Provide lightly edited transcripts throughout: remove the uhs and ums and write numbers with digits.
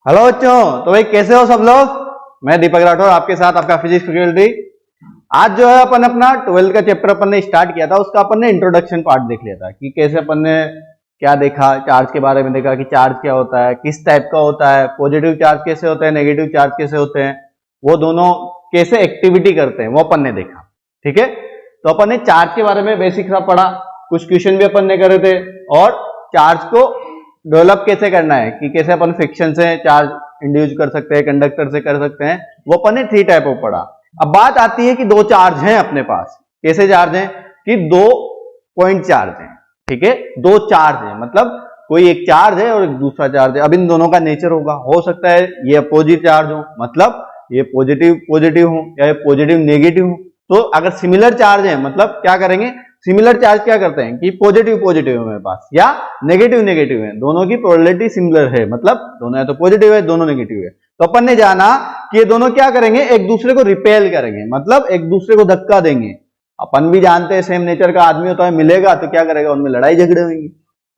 Hello बच्चों, तो भाई कैसे हो सब लोग। मैं दीपक राठौर आपके साथ, आपका फिजिक्स फैकल्टी। आज जो है अपन अपना 12th का चैप्टर अपन ने स्टार्ट किया था, उसका अपन ने इंट्रोडक्शन पार्ट देख लिया था कि कैसे अपन ने क्या देखा, चार्ज के बारे में देखा कि चार्ज क्या होता है, किस टाइप का होता है, पॉजिटिव चार्ज कैसे होते हैं, नेगेटिव चार्ज कैसे होते हैं, वो दोनों कैसे एक्टिविटी करते हैं वो अपन ने देखा। ठीक है, तो अपन ने चार्ज के बारे में बेसिक सा पढ़ा, कुछ क्वेश्चन भी अपन ने करे थे, और चार्ज को डेवलप कैसे करना है कि कैसे अपन फ्रिक्शन से चार्ज इंड्यूस कर सकते हैं, कंडक्टर से कर सकते हैं, वो अपन ने 3 टाइप ऑफ पढ़ा। अब बात आती है कि 2 चार्ज हैं अपने पास। कैसे चार्ज हैं कि 2 पॉइंट चार्ज हैं। ठीक है, 2 चार्ज हैं, मतलब कोई एक चार्ज है और एक दूसरा चार्ज है। अब इन दोनों का नेचर होगा, हो सकता है ये अपोजिट चार्ज हो, मतलब ये पॉजिटिव पॉजिटिव हो या पॉजिटिव नेगेटिव हो। तो अगर सिमिलर चार्ज है, मतलब क्या करेंगे, सिमिलर चार्ज क्या करते हैं कि पॉजिटिव पॉजिटिव है मेरे पास या नेगेटिव नेगेटिव है, दोनों की प्रोबेबिलिटी सिमिलर है, मतलब दोनों है तो पॉजिटिव है, दोनों नेगेटिव है। तो अपन ने जाना कि ये दोनों क्या करेंगे, एक दूसरे को रिपेल करेंगे, मतलब एक दूसरे को धक्का देंगे। अपन भी जानते हैं सेम नेचर का आदमी होता है, मिलेगा तो क्या करेगा, उनमें लड़ाई झगड़े होंगे।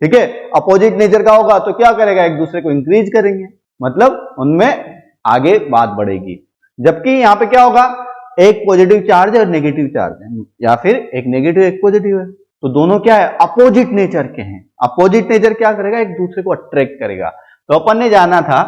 ठीक है, अपोजिट नेचर का होगा तो क्या करेगा, एक दूसरे को इंक्रीज करेंगे, मतलब उनमें आगे बात बढ़ेगी। जबकि यहाँ पे क्या होगा, एक पॉजिटिव चार्ज है और नेगेटिव चार्ज है, या फिर एक नेगेटिव एक पॉजिटिव है, तो दोनों क्या है, अपोजिट नेचर के हैं। अपोजिट नेचर क्या करेगा, एक दूसरे को अट्रैक्ट करेगा। तो अपन ने जाना था,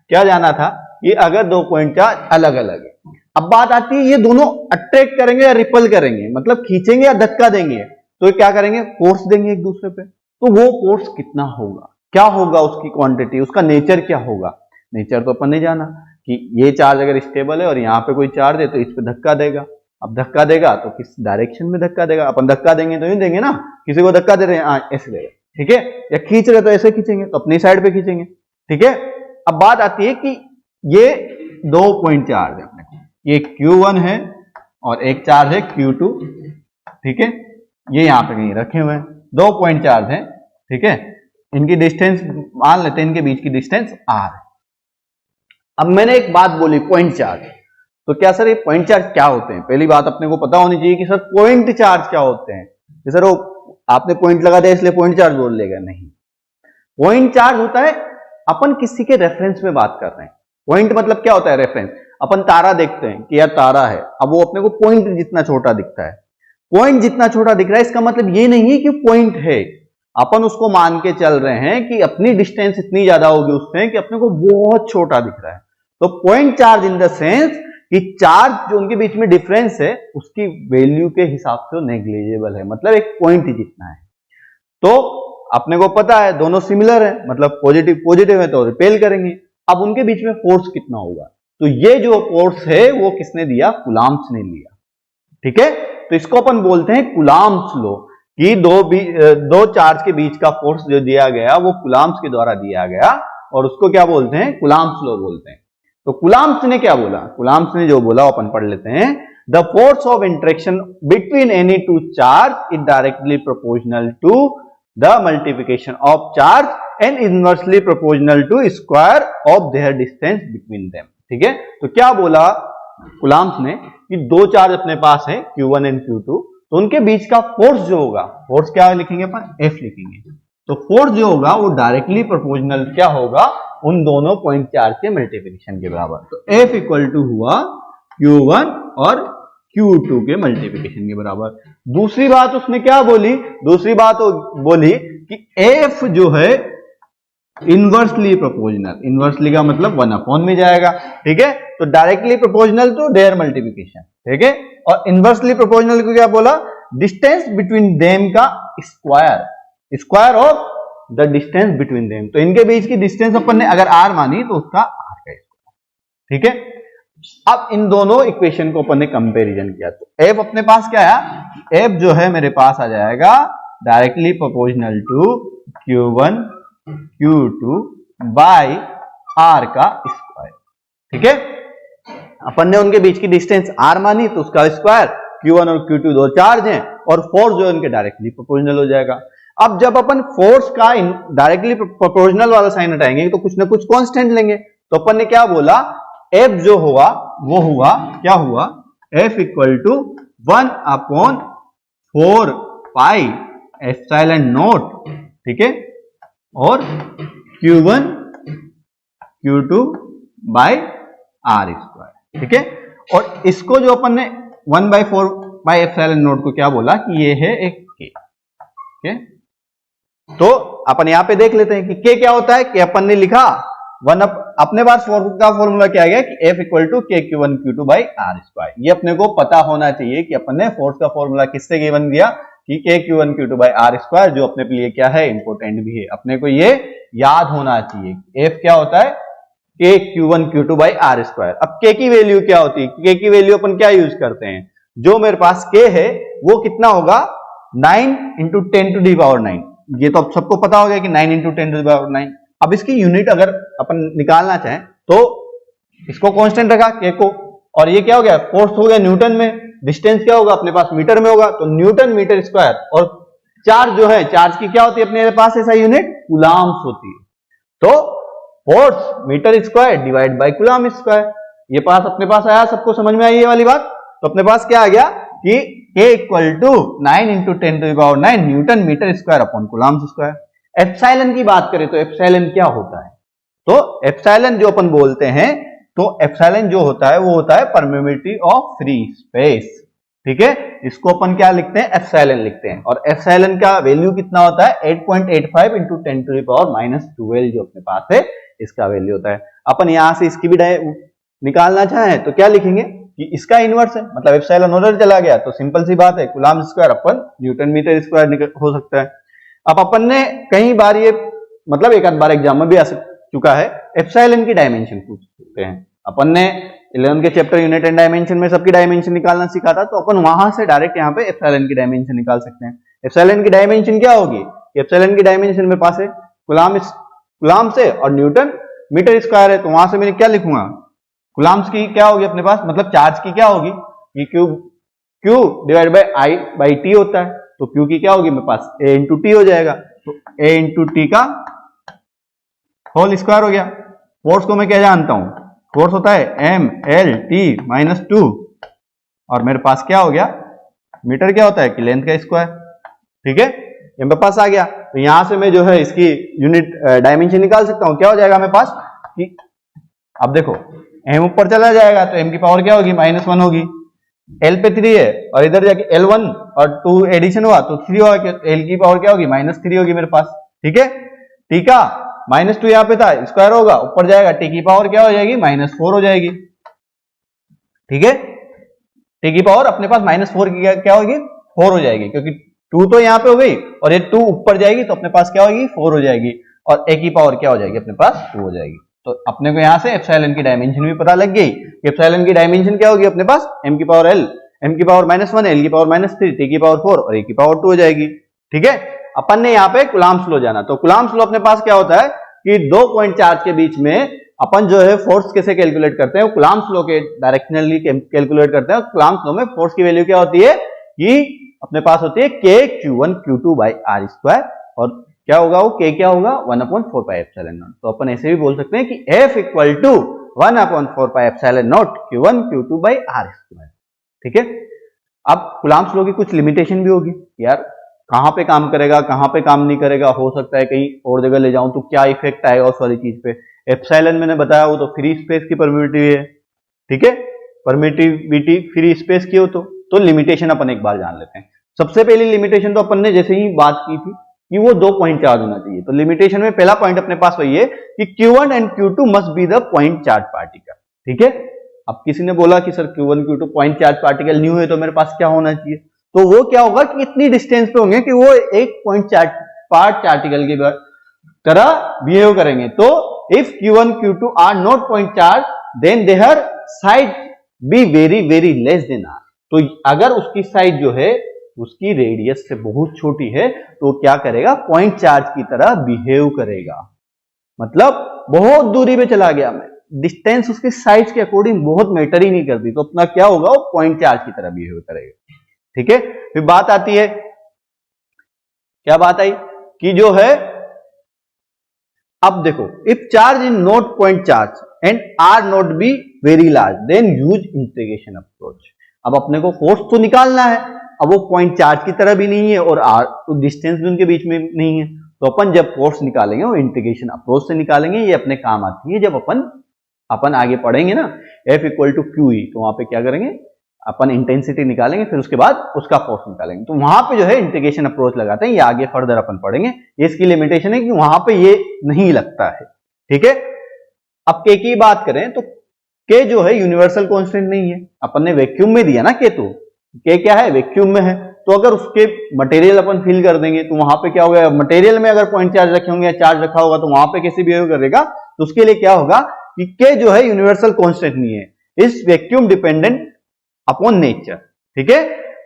क्या जाना था, ये अगर 2 पॉइंट चार्ज अलग अलग है। अब बात आती है ये दोनों अट्रैक्ट करेंगे या रिपल करेंगे, मतलब खींचेंगे या धक्का देंगे, तो क्या करेंगे, फोर्स देंगे एक दूसरे पे। तो वो फोर्स कितना होगा, क्या होगा, उसकी क्वांटिटी, उसका नेचर क्या होगा। नेचर तो अपन ने जाना कि ये चार्ज अगर स्टेबल है और यहाँ पे कोई चार्ज है तो इस पे धक्का देगा। अब धक्का देगा तो किस डायरेक्शन में धक्का देगा, अपन धक्का देंगे तो यूं देंगे ना, किसी को धक्का दे रहे हैं ऐसे देगा। ठीक है, या खींच रहे तो ऐसे खींचेंगे, तो अपनी साइड पे खींचेंगे। ठीक है, अब बात आती है कि ये 2 पॉइंट चार्ज है अपने को, ये Q1 है और एक चार्ज है Q2। ठीक है, ये यहाँ पे कहीं रखे हुए हैं, 2 पॉइंट चार्ज है। ठीक है, इनकी डिस्टेंस मान लेते हैं, इनके बीच की डिस्टेंस R है। अब मैंने एक बात बोली, पॉइंट चार्ज, तो क्या सर ये पॉइंट चार्ज क्या होते हैं, पहली बात अपने को पता होनी चाहिए कि सर पॉइंट चार्ज क्या होते हैं। कि सर वो आपने पॉइंट लगा दिया इसलिए पॉइंट चार्ज बोल लेगा, नहीं। पॉइंट चार्ज होता है अपन किसी के रेफरेंस में बात कर रहे हैं। पॉइंट मतलब क्या होता है, रेफरेंस। अपन तारा देखते हैं कि यार तारा है, अब वो अपने को पॉइंट जितना छोटा दिखता है। पॉइंट जितना छोटा दिख रहा है इसका मतलब ये नहीं है कि पॉइंट है, अपन उसको मान के चल रहे हैं कि अपनी डिस्टेंस इतनी ज्यादा होगी उससे कि अपने को बहुत छोटा दिख रहा है। तो point charge in the sense कि चार्ज जो उनके बीच में डिफरेंस है उसकी वैल्यू के हिसाब से नेग्लिजिबल है, मतलब एक पॉइंट ही जितना है। तो अपने को पता है दोनों सिमिलर है, मतलब पॉजिटिव पॉजिटिव है तो रिपेल करेंगे। अब उनके बीच में फोर्स कितना होगा, तो ये जो फोर्स है वो किसने दिया, कूलम्ब्स ने लिया। ठीक है, तो इसको अपन बोलते हैं कूलम्ब्स लॉ, कि दो चार्ज के बीच का फोर्स जो दिया गया वो कूलम्ब्स के द्वारा दिया गया, और उसको क्या बोलते हैं, कूलम्ब्स लॉ बोलते हैं। तो कूलम्ब्स ने क्या बोला, कूलम्ब्स ने जो बोला अपन पढ़ लेते हैं। The force of interaction between any 2 charge is directly proportional to the multiplication of charge and inversely proportional to square of their distance between them. ठीक है, तो क्या बोला कूलम्ब्स ने कि 2 चार्ज अपने पास है Q1 एंड Q2, तो उनके बीच का फोर्स जो होगा, फोर्स क्या लिखेंगे अपन, F लिखेंगे। तो फोर्स जो होगा वो डायरेक्टली प्रोपोर्शनल क्या होगा, उन दोनों पॉइंट चार्ज के मल्टीप्लिकेशन के बराबर। तो F इक्वल टू हुआ Q1 और Q2 के मल्टीप्लिकेशन के बराबर। दूसरी बात उसने क्या बोली, दूसरी बात बोली कि F जो है इनवर्सली प्रोपोर्शनल, इनवर्सली का मतलब 1 में जाएगा। ठीक है, तो directly proportional to their multiplication. ठीक है, और इनवर्सली प्रोपोर्शनल को क्या बोला, डिस्टेंस बिटवीन देम का square, square of the distance between them. तो इनके बीच की डिस्टेंस अपन ने अगर r मानी तो उसका r का स्क्वायर। ठीक है, अब इन दोनों इक्वेशन को अपन ने कंपैरिजन किया, तो f अपने पास क्या है, f जो है मेरे पास आ जाएगा directly proportional to Q1 Q2 by r का स्क्वायर। ठीक है, अपन ने उनके बीच की डिस्टेंस r मानी तो उसका स्क्वायर, Q1 और Q2 दो चार्ज हैं, और फोर्स जो है उनके डायरेक्टली प्रोपोर्शनल हो जाएगा। अब जब अपन फोर्स का डायरेक्टली प्रोपोर्शनल वाला साइन हटाएंगे तो कुछ ना कुछ कांस्टेंट लेंगे। तो अपन ने क्या बोला, F जो हुआ वो हुआ, क्या हुआ, F equal to 1/4 pi epsilon naught. ठीक है, और Q1 Q2 by R square, ठीक है। और इसको जो अपन ने 1/4 क्या बोला कि ये है एक K, ठीक है। तो अपन यहां पे देख लेते हैं कि K क्या होता है। कि अपन ने लिखा अपने पास का फॉर्मूला क्या गया कि F equal to KQ1 Q2 by R square. ये अपने को पता होना चाहिए कि अपन ने फोर्स का फॉर्मूला किससे गिवन दिया कि KQ1 Q2 by R square, जो अपने लिए क्या है इंपॉर्टेंट भी है, अपने को ये याद होना चाहिए। F क्या होता है KQ1 Q2 by R square. अब K की वैल्यू क्या होती है, K की वैल्यू अपन क्या यूज करते हैं, जो मेरे पास K है वो कितना होगा 9 इंटू 10 टू दी पावर 9। ये तो अब सबको पता हो गया कि 9 इंटू 10 टू दी पावर 9। अब इसकी यूनिट अगर अपन निकालना चाहें तो इसको कांस्टेंट रखा K को, और ये क्या हो गया फोर्स हो गया न्यूटन में, डिस्टेंस क्या होगा अपने पास मीटर में होगा, तो न्यूटन मीटर स्क्वायर। और चार्ज जो है, चार्ज की क्या होती है अपने पास ऐसा यूनिट कूलाम्स होती है। तो force metre square divide by coulomb square, ये पास अपने पास आया, सबको समझ में आई ये वाली बात। तो अपने पास क्या आ गया कि K equal to 9 into 10 to the power 9 newton metre square upon coulombs square. Epsilon की बात करें तो एप्सिलॉन क्या होता है, तो एप्सिलॉन जो अपन बोलते हैं, तो एप्सिलॉन जो होता है वो होता है परमेबिलिटी ऑफ फ्री स्पेस, ठीक है। इसको अपन क्या लिखते हैं एप्सिलॉन लिखते हैं। और एप्सिलॉन का वैल्यू कितना होता है 8.85 into 10 to the power minus 12 जो अपने पास है इसका वैल्यू होता है। अपन यहां से इसकी भी निकालना चाहें तो क्या लिखेंगे कि इसका इनवर्स है, मतलब एप्सिलॉन उधर चला गया तो सिंपल सी बात है coulomb square upon newton metre square हो सकता है। अब अपन ने कई बार ये मतलब एक आध बार एग्जाम में भी आ चुका है, एप्सिलॉन की डायमेंशन पूछ सकते हैं। अपन ने 11 के चैप्टर यूनिट एंड डायमेंशन में सबकी डायमेंशन निकालना सीखा था, तो अपन वहां से डायरेक्ट यहाँ पे एप्सिलॉन की डायमेंशन निकाल सकते हैं। एप्सिलॉन की डायमेंशन क्या होगी, एप्सिलॉन की डायमेंशन मेरे पास है कूलाम से और न्यूटन मीटर स्क्वायर है, तो वहां से मैं क्या लिखूंगा कूलाम्स की क्या होगी अपने पास, मतलब चार्ज की क्या होगी कि Q divide by I by T होता है, तो Q की क्या होगी मेरे पास A इंटू टी हो जाएगा, तो A इंटू टी का होल स्क्वायर हो गया। फोर्स को मैं क्या जानता हूं, फोर्स होता है MLT माइनस 2, और मेरे पास क्या हो गया मीटर क्या होता है कि लेंथ का स्क्वायर, ठीक है। ये मेरे पास आ गया, तो यहां से मैं जो है इसकी यूनिट डायमेंशन निकाल सकता हूं। क्या हो जाएगा मेरे पास कि अब देखो m ऊपर चला जाएगा तो m की पावर क्या होगी -1 होगी, l पे 3 है और इधर जाके L1 और 2 एडिशन हुआ तो 3 होगा, l की पावर क्या होगी -3 होगी मेरे पास, ठीक है। t का -2 यहाँ पे था स्क्वायर होगा, ऊपर जाएगा t की पावर क्या हो जाएगी -4 हो जाएगी, ठीक है। t की पावर अपने पास -4 की क्या होगी 4 हो जाएगी, क्योंकि 2 तो यहाँ पे हो गई और ये 2 ऊपर जाएगी तो अपने पास क्या होगी 4 हो जाएगी, और a की पावर क्या हो जाएगी अपने पास 2 हो जाएगी। तो अपने को यहां से एप्सिलॉन की डायमेंशन भी पता लग गई। एप्सिलॉन की डायमेंशन क्या होगी अपने पास m की पावर l, m की पावर -1, l की पावर -3, t की पावर 4 और a की पावर 2 हो जाएगी, ठीक है। अपन ने यहाँ पे कूलाम्स लॉ जाना, तो कूलाम्स लॉ अपने पास क्या होता है कि 2 पॉइंट चार्ज के बीच में अपन जो है फोर्स कैसे कैलकुलेट करते हैं, कूलाम्स लॉ के डायरेक्शनली कैलकुलेट करते हैं। कूलाम्स लॉ में फोर्स की वैल्यू क्या होती है कि अपने पास होती है KQ1 Q2 by R square, और क्या होगा वो K क्या होगा 1/4 पाई एप्सिलॉन नॉट। तो अपन ऐसे भी बोल सकते हैं कि F equal to 1/4 pi epsilon naught Q1 Q2 by R square, ठीक है। अब कूलाम्स लॉ की कुछ लिमिटेशन भी होगी यार, कहां पे काम करेगा कहां पे काम नहीं करेगा, हो सकता है कहीं और जगह ले जाऊं तो क्या इफेक्ट आएगा उस वाली चीज पे। एप्सिलॉन मैंने बताया वो तो फ्री स्पेस की परमिटिविटी है, ठीक है, परमिटिविटी फ्री स्पेस की हो तो लिमिटेशन अपन एक बार जान लेते हैं। सबसे पहली लिमिटेशन तो अपन ने जैसे ही बात की थी कि वो 2 पॉइंट चार्ज होना चाहिए, तो लिमिटेशन में पहला पॉइंट अपने पास वही है कि Q1 and Q2 must be the point charge particle, ठीक है। अब किसी ने बोला कि sir Q1 Q2 point charge particle new है तो मेरे पास क्या होना चाहिए, तो वो क्या होगा कि इतनी डिस्टेंस पे होंगे कि वो एक पॉइंट चार्ज पार्टिकल की तरह बिहेव करेंगे। तो if Q1 Q2 are not point charge then their side be very very less than R, तो अगर उसकी साइड जो है उसकी रेडियस से बहुत छोटी है तो क्या करेगा पॉइंट चार्ज की तरह बिहेव करेगा, मतलब बहुत दूरी पे चला गया मैं, डिस्टेंस उसके साइज के अकॉर्डिंग बहुत मैटर ही नहीं करती, तो अपना क्या होगा वो पॉइंट चार्ज की तरह बिहेव करेगा, ठीक है। फिर बात आती है, क्या बात आई कि जो है अब देखो if charge in not point charge and R not be very large then use integration approach. अब अपने को फोर्स तो निकालना है, अब वो पॉइंट चार्ज की तरह भी नहीं है और आर तो डिस्टेंस भी उनके बीच में नहीं है, तो अपन जब फोर्स निकालेंगे वो इंटीग्रेशन अप्रोच से निकालेंगे, ये अपने काम आती है जब अपन आगे पढ़ेंगे ना F equal to Q E, तो वहां पे क्या करेंगे अपन इंटेंसिटी निकालेंगे, फिर उसके बाद उसका फोर्स निकालेंगे, तो वहां पे जो है इंटीग्रेशन अप्रोच लगाते हैं, ये आगे फर्दर अपन पढ़ेंगे। ये इसकी लिमिटेशन है कि वहां पे ये नहीं लगता है, ठीक है। अब के की बात करें तो के जो है यूनिवर्सल कांस्टेंट नहीं है, अपन ने वैक्यूम में दिया ना के, तो के क्या है वैक्यूम में है, तो अगर उसके मटेरियल अपन फिल कर देंगे तो वहां पे क्या होगा, मटेरियल में अगर पॉइंट चार्ज रखे होंगे या चार्ज रखा होगा तो वहां पे कैसे बिहेव करेगा, तो उसके लिए क्या होगा कि के जो है यूनिवर्सल कांस्टेंट नहीं है, इस वैक्यूम डिपेंडेंट अपॉन नेचर, ठीक है,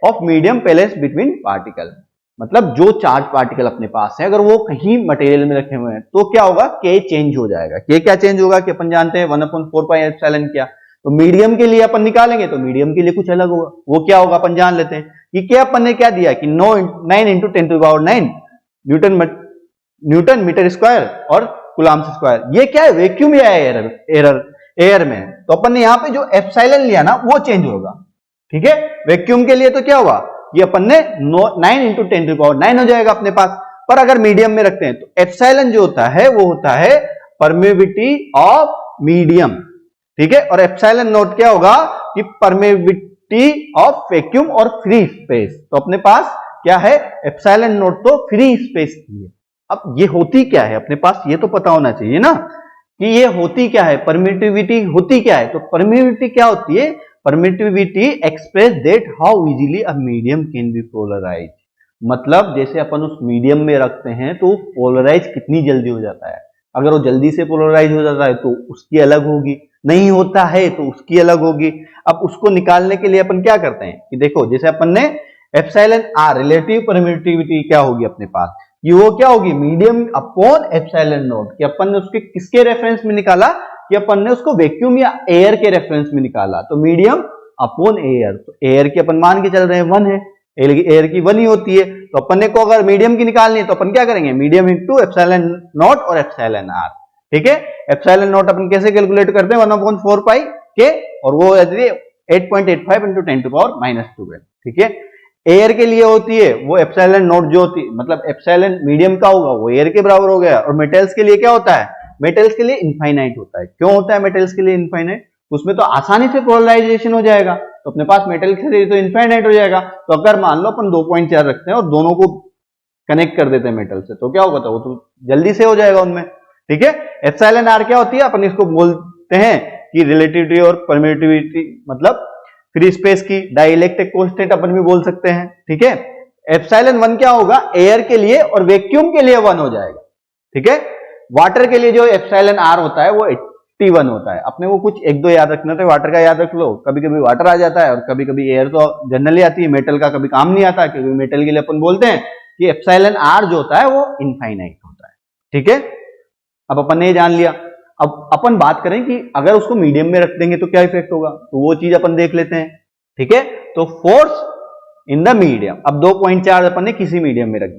of medium place between particle. मतलब जो चार्ज पार्टिकल अपने पास है अगर वो कहीं मटेरियल में रखे हुए हैं तो क्या होगा, के चेंज हो जाएगा। के क्या चेंज होगा कि अपन जानते हैं 1/4 पाई एप्सिलॉन क्या, तो मीडियम के लिए अपन निकालेंगे तो मीडियम के लिए कुछ अलग होगा, वो क्या होगा अपन जान लेते हैं कि क्या अपन ने क्या दिया कि 9 × 10⁹ न्यूटन मीटर स्क्वायर और कूलम्ब स्क्वायर। ये क्या है वैक्यूम या एयर में, तो अपन ने यहाँ पे जो एप्सिलॉन लिया ना वो चेंज होगा, ठीक है। वैक्यूम के लिए तो क्या हुआ, ये अपन ने 9 × 10⁹ हो जाएगा अपने पास, पर अगर मीडियम में रखते हैं तो एप्सिलॉन जो होता है वो होता है परमेबिलिटी ऑफ मीडियम, ठीक है, और एप्सिलॉन नॉट क्या होगा कि परमेबिलिटी ऑफ वैक्यूम और फ्री स्पेस। तो अपने पास क्या है एप्सिलॉन नॉट तो फ्री स्पेस की है। अब ये होती क्या है अपने पास, ये तो पता होना चाहिए ना कि ये होती क्या है, परमिटिविटी होती क्या है। तो परमिटिविटी क्या होती है, permittivity express that how easily a medium can be polarize. मतलब जैसे अपन उस मीडियम में रखते हैं तो पोलराइज कितनी जल्दी हो जाता है, अगर वो जल्दी से पोलराइज हो जाता है तो उसकी अलग होगी, नहीं होता है तो उसकी अलग होगी। अब उसको निकालने के लिए अपन क्या करते हैं कि देखो जैसे अपन ने एप्सिलॉन आर रिलेटिव परमिटिविटी क्या होगी अपने पास, कि वो क्या होगी मीडियम अपॉन एप्सिलॉन नॉट, कि अपन ने उसके किसके रेफरेंस में निकाला कि अपन ने उसको वैक्यूम या एयर के रेफरेंस में निकाला, तो मीडियम अपॉन एयर। तो एयर की अपन मान के चल रहे हैं 1 है, एयर की 1 ही होती है, तो अपन ने को अगर मीडियम की निकालनी है तो अपन क्या करेंगे मीडियम इंटू एप्सिलॉन नॉट और एप्सिलॉन आर, ठीक है। एप्सिलॉन नॉट अपन कैसे कैलकुलेट करते हैं 1/4 पाई के, और वो 8.85 × 10⁻², ठीक है। एयर के लिए होती है वो एप्सिलॉन नॉट जो होती है, मतलब एप्सिलॉन मीडियम का होगा वो एयर के बराबर हो गया। और मेटल्स के लिए क्या होता है, मेटल्स के लिए इनफाइनाइट होता है। क्यों होता है मेटल्स के लिए इनफाइनाइट, उसमें तो आसानी से पोलराइजेशन हो जाएगा, तो अपने पास मेटल के लिए तो इनफाइनाइट हो जाएगा। तो अगर मान लो अपन 2.4 रखते हैं और दोनों को कनेक्ट कर देते हैं मेटल से, तो क्या होगा, तो वो तो जल्दी से हो जाएगा उनमें, ठीक है। एप्सिलॉन आर क्या होती है, अपन इसको बोलते हैं कि रिलेटिविटी और परमिटिविटी, मतलब फ्री स्पेस की डाइलेक्ट्रिक कांस्टेंट अपन भी बोल सकते हैं, ठीक है। एप्सिलॉन 1 क्या होगा एयर के लिए और वैक्यूम के लिए 1 हो जाएगा, ठीक है। वाटर के लिए जो एप्सिलॉन आर होता है वो 81 होता है। अपने को कुछ 1-2 याद रखना, तो वाटर का याद रख लो, कभी कभी वाटर आ जाता है और कभी कभी एयर तो जनरली आती है, मेटल का कभी काम नहीं आता, क्योंकि मेटल के लिए अपन बोलते हैं कि एप्सिलॉन आर जो होता है वो इनफाइनाइट होता है, ठीक है। अब अपन ने जान लिया, अब अपन बात करें कि अगर उसको मीडियम में रख देंगे तो क्या इफेक्ट होगा, तो वो चीज अपन देख लेते हैं, ठीक है। तो फोर्स इन द मीडियम, अब 2.4 अपन ने किसी मीडियम में रख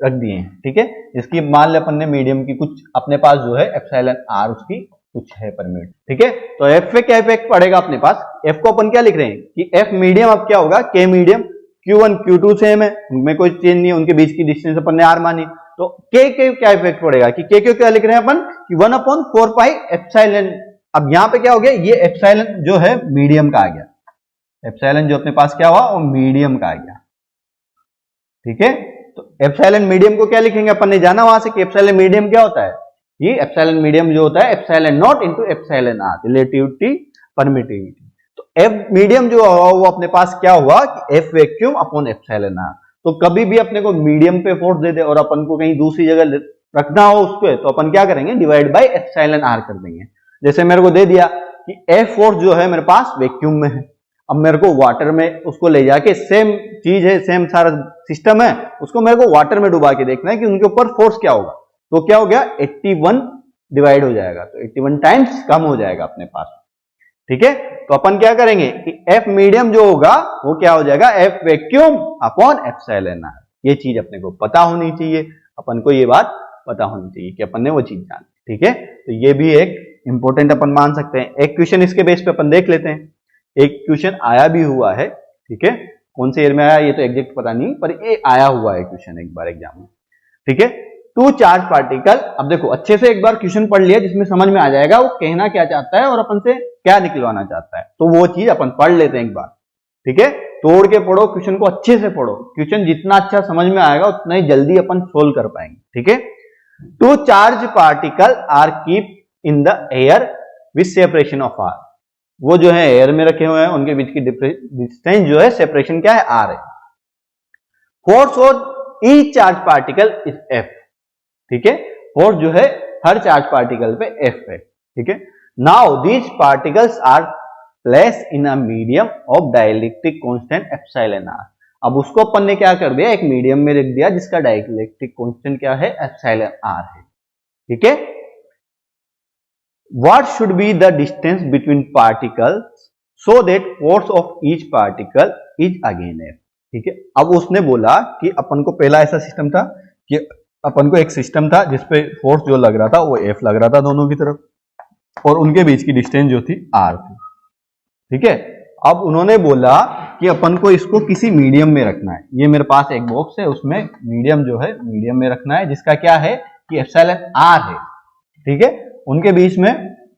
दिए हैं, ठीक है। इसकी मान ले अपन ने मीडियम की कुछ अपने पास जो है एप्सिलॉन आर उसकी कुछ है पर मिनट, ठीक है। तो एफ पे क्या इफेक्ट पड़ेगा अपने पास, एफ को अपन क्या लिख रहे हैं कि एफ मीडियम अब क्या होगा के मीडियम, Q1 Q2 सेम है, उनमें कोई चेंज नहीं है, उनके बीच की डिस्टेंस अपन ने आर मानी। तो के क्या इफेक्ट पड़ेगा कि के क्या लिख रहे हैं अपन कि 1/4 पाई एप्सिलॉन। अब यहां पे क्या हो गया, ये एप्सिलॉन जो है मीडियम का आ गया, एप्सिलॉन जो अपने पास क्या हुआ वो मीडियम का आ गया, ठीक है। तो एप्सिलॉन मीडियम को क्या लिखेंगे, अपन ने जाना वहां से कि एप्सिलॉन मीडियम क्या होता है, ये एप्सिलॉन मीडियम जो होता है epsilon naught into epsilon R relativity permittivity. तो एफ मीडियम जो हुआ वो अपने पास क्या हुआ कि F vacuum upon epsilon R. तो कभी भी अपने को मीडियम पे फोर्स दे दे और अपन को कहीं दूसरी जगह रखना हो उसको, तो अपन क्या करेंगे डिवाइड बाय एप्सिलॉन आर कर देंगे। जैसे मेरे को दे दिया कि एफ फोर्स जो है मेरे पास वैक्यूम में है, अब मेरे को वाटर में उसको ले जाके सेम चीज है, सेम सारा सिस्टम है, उसको मेरे को वाटर में डुबा के देखना है कि उनके ऊपर फोर्स क्या होगा। तो क्या हो गया 81 डिवाइड हो जाएगा, तो 81 टाइम्स कम हो जाएगा अपने पास, ठीक है। तो अपन क्या करेंगे कि एफ मीडियम जो होगा वो क्या हो जाएगा F vacuum upon epsilon R. ये चीज अपने को पता होनी चाहिए, अपन को ये बात पता होनी चाहिए कि अपन ने वो चीज जानी, ठीक है। तो ये भी एक इंपॉर्टेंट अपन मान सकते हैं। एक क्वेश्चन इसके बेस पे अपन देख लेते हैं, एक क्वेश्चन आया भी हुआ है, ठीक है। कौन से ईयर में आया ये तो एग्जैक्ट पता नहीं, पर ये आया हुआ है क्वेश्चन एक बार एग्जाम में, ठीक है। Two charge particle. अब देखो अच्छे से एक बार क्वेश्चन पढ़ लिया जिसमें समझ में आ जाएगा वो कहना क्या चाहता है और अपन से क्या निकलवाना चाहता है, तो वो चीज अपन पढ़ लेते हैं एक बार। ठीक है, तोड़ के पढ़ो क्वेश्चन को, अच्छे से पढ़ो। क्वेश्चन जितना अच्छा समझ में आएगा उतना ही जल्दी अपन सोल्व कर पाएंगे। ठीक है, two charge particle are keep in the air with separation of R. वो जो है एयर में रखे हुए हैं, उनके बीच की डिस्टेंस जो है सेपरेशन क्या है, आर है। Force on each charge particle is F. ठीक है, फोर्स जो है हर चार्ज पार्टिकल पे एफ है। ठीक है, now these particles are place in a medium of dielectric constant epsilon R. अब उसको अपन ने क्या कर दिया, एक मीडियम में रख दिया जिसका डाइलेक्ट्रिक कांस्टेंट क्या है, एप्सिलॉन आर है। ठीक है, what should be the distance between particles so that force of each particle is again f। ठीक है, अब उसने बोला कि अपन को पहला ऐसा सिस्टम था कि अपन को एक सिस्टम था जिसपे फोर्स जो लग रहा था वो f लग रहा था दोनों की तरफ, और उनके बीच की डिस्टेंस जो थी r थी। ठीक है, अब उन्होंने बोला कि अपन को इसको किसी मीडियम में रखना है। ये मेरे पास एक बॉक्स है, उसमें मीडियम जो है मीडियम में रखना है जिसका क्या है कि एप्सिलॉन r है। ठीक है, उनके बीच में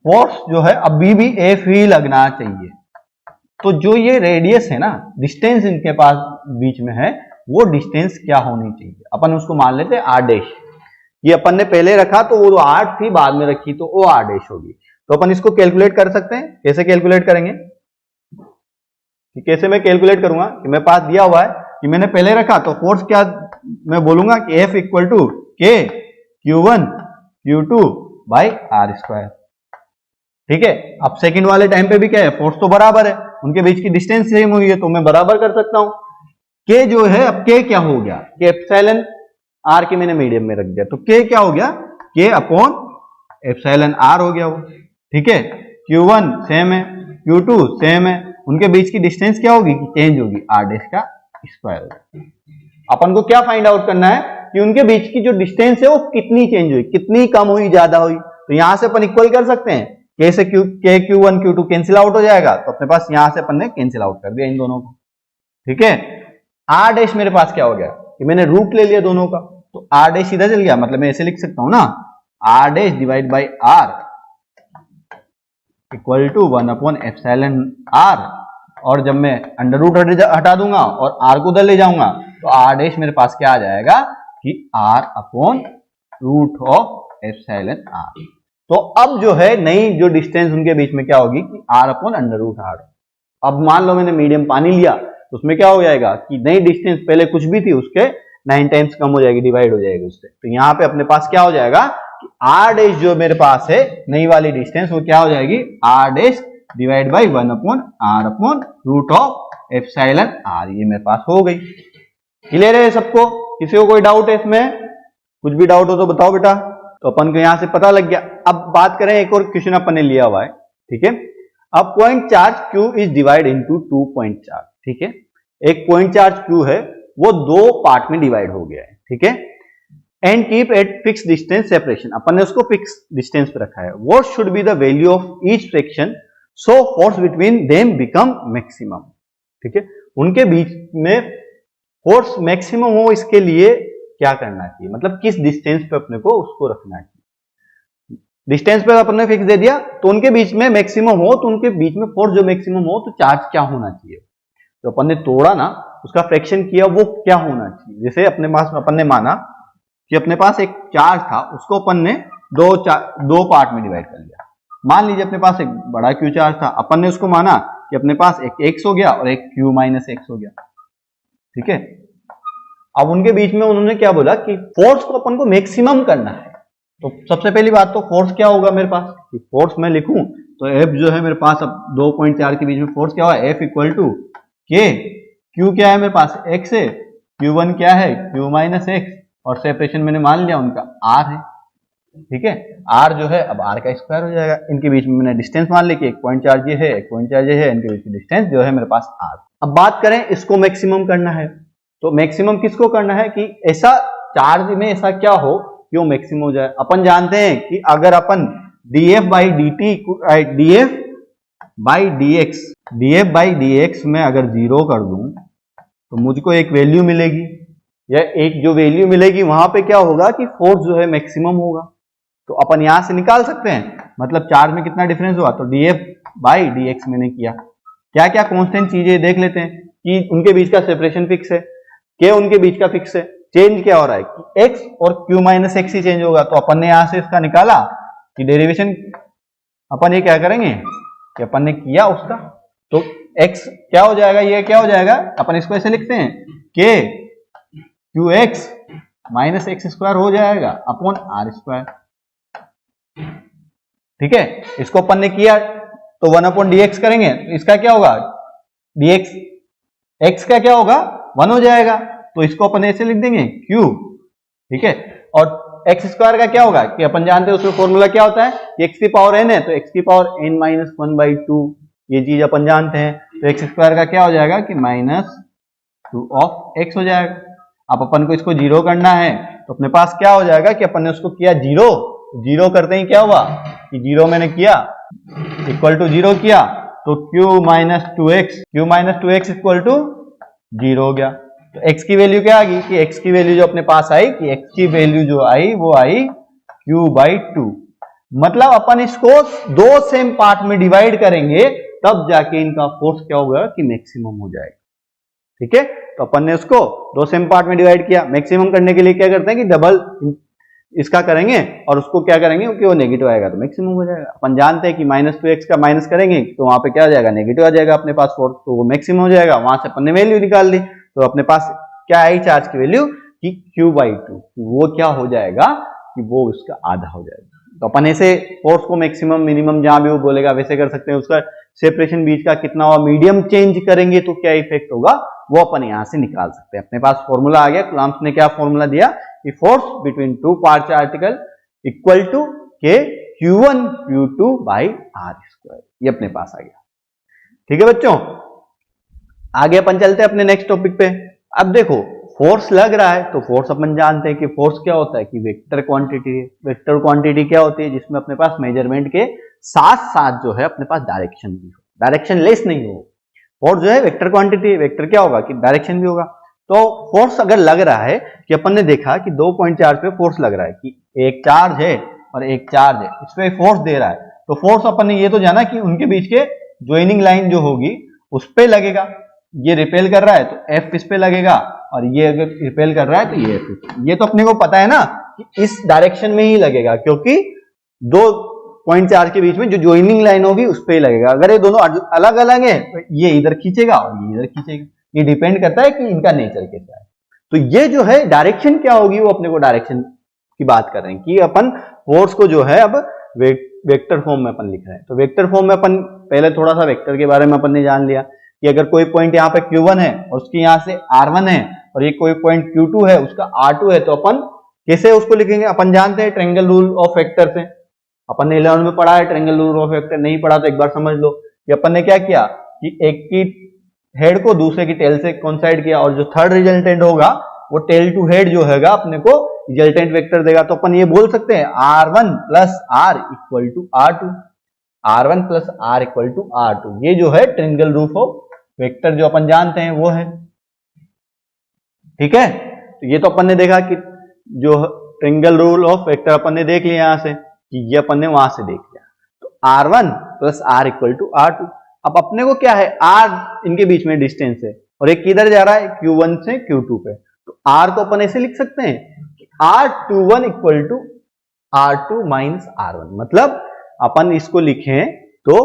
फोर्स जो है अभी भी एफ ही लगना चाहिए। तो जो ये रेडियस है ना, डिस्टेंस इनके पास बीच में है, वो डिस्टेंस क्या होनी चाहिए, अपन उसको मान लेते हैं आर डैश। ये अपन ने पहले रखा तो वो 8 थी, बाद में रखी तो वो आर डैश होगी। तो अपन इसको कैलकुलेट कर सकते हैं। कैसे कैलकुलेट करेंगे, कि कैसे मैं कैलकुलेट करूंगा कि मेरे पास दिया हुआ है कि मैंने पहले रखा तो फोर्स क्या मैं बोलूंगा कि F equal to K Q1 Q2 by R square. ठीक है, अब सेकंड वाले टाइम पे भी क्या है, फोर्स तो बराबर है, उनके बीच की डिस्टेंस सेम हुई है तो मैं बराबर कर सकता हूं। के जो है, अब के क्या हो गया कि एप्सिलॉन आर के मैंने मीडियम में रख दिया तो के क्या हो गया, के अपॉन एप्सिलॉन आर हो गया वो। ठीक है, Q1 सेम है, Q2 सेम है, उनके बीच की डिस्टेंस क्या होगी कि चेंज होगी, आर डैश का स्क्वायर होगा। अपन को क्या फाइंड आउट करना है कि उनके बीच की जो डिस्टेंस है वो कितनी चेंज हुई, कितनी कम हुई, ज्यादा हुई। तो यहां से अपन इक्वल कर सकते हैं, के से के Q1 Q2 कैंसिल आउट हो जाएगा, तो अपने पास यहां से अपन ने कैंसिल आउट कर दिया इन दोनों को। ठीक है, आर डैश मेरे पास क्या हो गया कि मैंने रूट ले लिया दोनों का, तो आर डैश सीधा चल गया, मतलब मैं ऐसे लिख सकता हूं ना, R dash divide by R equal to 1 upon epsilon R, और जब मैं अंडर रूट हटा दूंगा और आर को उधर ले जाऊंगा तो आर डैश मेरे पास क्या आ जाएगा कि R upon root of epsilon R. तो अब जो है नई जो डिस्टेंस उनके बीच में क्या होगी कि R upon under root R. अब मान लो मैंने मीडियम पानी लिया तो उसमें क्या हो जाएगा कि नई डिस्टेंस पहले कुछ भी थी उसके 9 टाइम्स कम हो जाएगी, डिवाइड हो जाएगी उससे। तो यहाँ पे अपने पास क्या हो जाएगा कि आर डैश जो मेरे पास है नई वाली डिस्टेंस वो क्या हो जाएगी, R dash divide by 1 upon R upon root of epsilon R. ये मेरे पास हो गई। क्लियर है सबको? किसी को कोई डाउट है इसमें? कुछ भी डाउट हो तो बताओ बेटा। तो अपन को यहां से पता लग गया। अब बात करें, एक और क्वेश्चन अपन ने लिया हुआ है। ठीक है, अब point charge Q is divide into 2 point charge. ठीक है, एक पॉइंट चार्ज Q है वो 2 पार्ट में डिवाइड हो गया है। ठीक है, and keep at fix distance separation, अपन ने उसको फिक्स डिस्टेंस पे रखा है। What should be the value of each fraction so force between them become maximum. ठीक है, उनके बीच में फोर्स मैक्सिमम हो इसके लिए क्या करना चाहिए, मतलब किस डिस्टेंस पे अपने को उसको रखना चाहिए। डिस्टेंस पे अपन ने फिक्स दे दिया तो उनके बीच में मैक्सिमम हो, तो उनके बीच में फोर्स जो मैक्सिमम हो तो चार्ज क्या होना चाहिए। तो अपन ने तोड़ा ना, उसका फ्रैक्शन किया, वो क्या होना चाहिए। जैसे अपने पास अपन ने माना कि अपने पास एक चार्ज था, उसको अपन ने दो पार्ट में डिवाइड कर लिया। मान लीजिए अपने पास एक बड़ा Q चार्ज था, अपन ने उसको माना कि अपने पास एक x हो गया और एक Q माइनस x हो गया। ठीक है, अब उनके बीच में उन्होंने क्या बोला कि फोर्स को अपन को मैक्सिमम करना है। तो सबसे पहली बात तो फोर्स क्या होगा मेरे पास, कि फोर्स मैं लिखूं तो F जो है मेरे पास, अब 2.4 के बीच में फोर्स क्या हुआ, F equal to K, Q क्या है मेरे पास x है, Q1 क्या है Q माइनस x, और सेपरेशन मैंने मान लिया उनका R है। ठीक है, R जो है अब R का स्क्वायर हो जाएगा। इनके बीच में मैंने डिस्टेंस मान ली कि 1.4 ये है, 1.4 ये है, इनके बीच की डिस्टेंस जो है मेरे पास R। अब बात करें इसको मैक्सिमम करना है, तो मैक्सिमम किसको करना है कि ऐसा चार्ज में ऐसा क्या हो कि वो मैक्सिमम हो जाए। अपन जानते हैं कि अगर अपन df बाई dx में अगर 0 कर दूं तो मुझको एक वैल्यू मिलेगी, या एक जो वैल्यू मिलेगी वहां पे क्या होगा कि फोर्स जो है मैक्सिमम होगा। तो अपन यहां से निकाल सकते हैं, मतलब चार्ज में कितना डिफरेंस हुआ, तो df बाई dx मैंने किया। क्या क्या कांस्टेंट चीजें देख लेते हैं कि उनके बीच का सेपरेशन फिक्स है, के उनके बीच का फिक्स है, चेंज क्या हो रहा है कि x और q माइनस एक्स ही चेंज होगा। तो अपन ने यहां से इसका निकाला कि डेरिवेशन अपन ये क्या करेंगे कि अपन ने किया उसका, तो x क्या हो जाएगा, ये क्या हो जाएगा, अपन इसको ऐसे लिखते हैं k qx minus x square हो जाएगा अपॉन आर स्क्वायर। ठीक है, इसको अपन ने किया तो 1 अपॉन dx करेंगे, तो इसका क्या होगा dx, x का क्या होगा 1 हो जाएगा, तो इसको अपन ऐसे लिख देंगे q। ठीक है, और एक्स स्क्वायर का क्या होगा कि अपन जानते हैं उसमें फॉर्मूला क्या होता है कि एक्स की पावर n है तो एक्स की पावर n माइनस 1/2, ये चीज अपन जानते हैं। तो एक्स स्क्वायर का क्या हो जाएगा कि माइनस 2 ऑफ एक्स हो जाएगा। अब अपन को इसको जीरो करना है तो अपने पास क्या हो जाएगा कि अपन ने उसको किया जीरो, जीरो करते ही क्या हुआ कि जीरो मैंने किया इक्वल टू जीरो किया, तो q minus two X equal to zero हो गया। तो x की वैल्यू क्या आ गई कि x की वैल्यू जो अपने पास आई कि x की वैल्यू जो आई वो आई q/2। मतलब अपन इसको दो सेम पार्ट में डिवाइड करेंगे तब जाके इनका फोर्स क्या होगा कि मैक्सिमम हो जाएगा। ठीक है, तो अपन ने उसको दो सेम पार्ट में डिवाइड किया। मैक्सिमम करने के लिए क्या करते हैं कि डबल इसका करेंगे और उसको क्या करेंगे क्योंकि वो नेगेटिव आएगा तो मैक्सिमम हो जाएगा। अपन जानते हैं कि माइनस 2x का माइनस करेंगे तो वहां पे क्या आ जाएगा नेगेटिव आ जाएगा अपने पास फोर्स, तो वो मैक्सिमम हो जाएगा। वहां से अपन ने वैल्यू निकाल ली तो अपने पास क्या आई चार्ज की वैल्यू कि q/2, वो क्या हो जाएगा कि वो उसका आधा हो जाएगा। तो अपन ऐसे फोर्स को मैक्सिमम मिनिमम जहां भी वो बोलेगा वैसे कर सकते हैं। उसका सेपरेशन बीच का कितना हुआ, मीडियम चेंज करेंगे तो क्या इफेक्ट होगा वो अपन यहां से निकाल सकते हैं। अपने पास फॉर्मूला आ गया, कूलम्ब्स ने क्या फॉर्मूला दिया कि force between two particle equal to K q1 q2 by R square, ये अपने पास आ गया। ठीक है बच्चों, आगे अपन चलते हैं अपने नेक्स्ट टॉपिक पे। अब देखो फोर्स लग रहा है तो फोर्स अपन जानते हैं कि फोर्स क्या होता है कि वेक्टर क्वांटिटी है। वेक्टर क्वांटिटी क्या होती है जिसमें अपने पास मेजरमेंट के साथ साथ जो है अपने पास डायरेक्शन भी हो, डायरेक्शन लेस नहीं हो। फोर्स जो है वेक्टर क्वांटिटी, वेक्टर क्या होगा कि डायरेक्शन भी होगा। तो फोर्स अगर लग रहा है कि अपन ने देखा कि दो पॉइंट चार्ज पे फोर्स लग रहा है कि एक चार्ज है और एक चार्ज है, इस पे फोर्स दे रहा है, तो फोर्स अपन ने ये तो जाना कि उनके बीच के ज्वाइनिंग लाइन जो होगी उस पे लगेगा। ये रिपेल कर रहा है तो F इस पे लगेगा और ये अगर रिपेल कर रहा है तो ये F, ये तो अपने को पता है ना कि इस डायरेक्शन में ही लगेगा क्योंकि दो पॉइंट चार्ज के बीच में जो ज्वाइनिंग लाइन होगी उस पे ही लगेगा। अगर ये दोनों अलग अलग है तो ये इधर खींचेगा और ये इधर खींचेगा। ये डिपेंड करता है कि इनका नेचर कैसा है। तो ये जो है डायरेक्शन क्या होगी वो अपने को डायरेक्शन की बात कर रहे हैं कि अपन फोर्स को जो है अब वेक्टर फॉर्म में अपन लिख रहे हैं। तो वेक्टर फॉर्म में अपन पहले थोड़ा सा वेक्टर के बारे में अपन ने जान लिया कि अगर कोई पॉइंट यहाँ पे Q1 है और उसकी यहाँ से R1 है और ये कोई पॉइंट Q2 है उसका R2 है, तो अपन कैसे उसको लिखेंगे, अपन जानते हैं ट्रायंगल रूल ऑफ वेक्टर से। अपन ने 11 में पढ़ा है ट्रायंगल रूल ऑफ वेक्टर, नहीं पढ़ा तो एक बार समझ लो कि अपन ने क्या किया कि एक की हेड को दूसरे की टेल से कोइंसाइड किया और जो थर्ड रिजल्टेंट होगा वो टेल टू हेड जो हैगा अपने को रिजल्टेंट वेक्टर देगा। तो अपन ये बोल सकते हैं R1 plus R equal to R2, R1 plus R equal to R2। ये जो है ट्रायंगल रूल ऑफ वेक्टर जो अपन जानते हैं वो है। ठीक है, तो ये तो अपन ने देखा कि जो ट्रायंगल रूल ऑफ वेक्टर अपन ने देख लिया यहां से कि ये अपन ने वहां से देख लिया। तो R1 plus R equal to R2। अब अपने को क्या है R इनके बीच में डिस्टेंस है और एक किधर जा रहा है Q1 से Q2 पे, तो R को अपन ऐसे लिख सकते हैं कि R21 equal to R2 minus R1। मतलब अपन इसको लिखें तो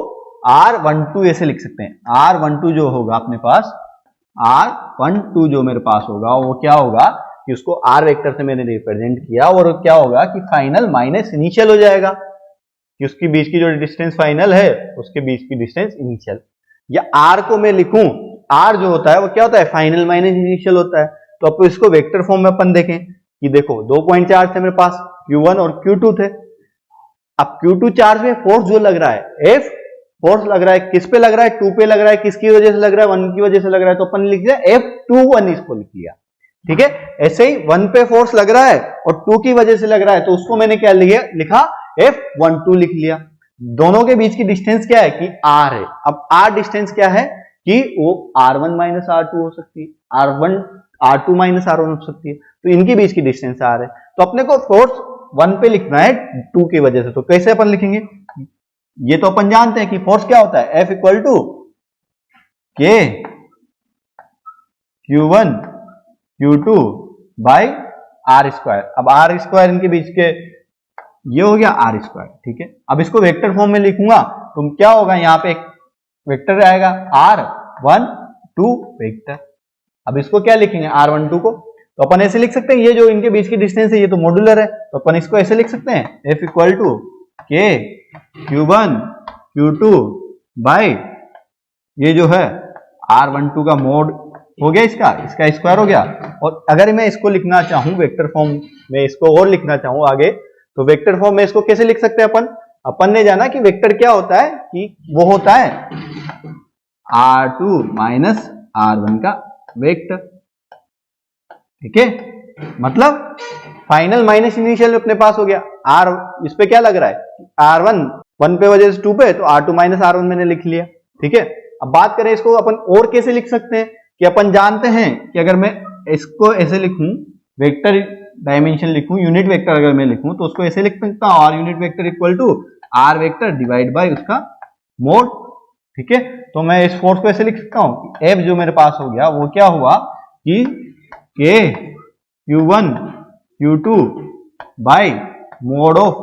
R12 ऐसे लिख सकते हैं। R12 जो होगा अपने पास, R12 जो मेरे पास होगा वो क्या होगा कि उसको R वेक्टर से मैंने रिप्रेजेंट किया और क्या होगा कि फाइनल माइनस इनिशियल हो जाएगा कि उसके बीच की जो डिस्टेंस फाइनल है उसके बीच की डिस्टेंस इनिशियल। या R को मैं लिखूं, R जो होता है वो क्या होता है फाइनल माइनस इनिशियल होता है। तो अब इसको वेक्टर फॉर्म में अपन देखें कि देखो दो पॉइंट चार्ज थे मेरे पास Q1 और Q2 थे। अब Q2 चार्ज में फोर्स जो लग रहा है F फोर्स लग रहा है, किस पे लग रहा है 2 पे लग रहा है, किसकी वजह से लग रहा है 1 की वजह से लग रहा है, तो अपन लिख दिया F21 इसको लिख लिया। ठीक है, ऐसे ही 1 पे फोर्स लग रहा है और 2 की वजह से लग रहा है तो उसको मैंने क्या लिखा F12 लिख लिया। दोनों के बीच की डिस्टेंस क्या है कि R है। अब R डिस्टेंस क्या है कि वो R1 माइनस R2 हो सकती है, R2 माइनस R1 हो सकती है, तो इनके बीच की डिस्टेंस R है। तो अपने को फोर्स 1 पे लिखना है 2 की वजह से, तो कैसे अपन लिखेंगे? ये तो अपन जानते हैं कि फोर्स क्या होता है, F equal to K Q1 Q2 by R स्क्वायर। अब R स्क्वायर इनके बीच के ये हो गया R स्क्वायर, ठीक है। अब इसको वेक्टर फॉर्म में लिखूंगा तो क्या होगा, यहाँ पे एक वेक्टर आएगा R12 वेक्टर। अब इसको क्या लिखेंगे R12 को, तो अपन ऐसे लिख सकते हैं, ये जो इनके बीच की डिस्टेंस है ये तो मॉड्यूलर है, तो अपन इसको ऐसे लिख सकते हैं F equal to K Q1 Q2 by ये जो है R12 का मोड हो गया, इसका स्क्वायर हो गया। और अगर मैं इसको लिखना चाहूं वेक्टर फॉर्म में, इसको और लिखना चाहूं आगे, तो वेक्टर फॉर्म में इसको कैसे लिख सकते हैं अपन ने जाना कि वेक्टर क्या होता है, कि वो होता है R2 माइनस R1 का वेक्टर, ठीक है। मतलब फाइनल माइनस इनिशियल अपने पास हो गया। R इस पे क्या लग रहा है, R1 1 पे वजह से 2 पे, तो R2 माइनस R1 मैंने लिख लिया, ठीक है। अब बात करें इसको अपन और कैसे लिख सकते हैं, कि अपन जानते हैं कि अगर मैं इसको ऐसे लिखूं, वेक्टर डायमेंशन लिखूं, यूनिट वेक्टर अगर मैं लिखूं तो उसको ऐसे लिख सकता हूं, R unit vector equal to R vector divide by उसका मोड, ठीक है। तो मैं इस फोर्स को ऐसे लिख सकता हूं, F जो मेरे पास हो गया वो क्या हुआ कि K Q1 Q2 by mode of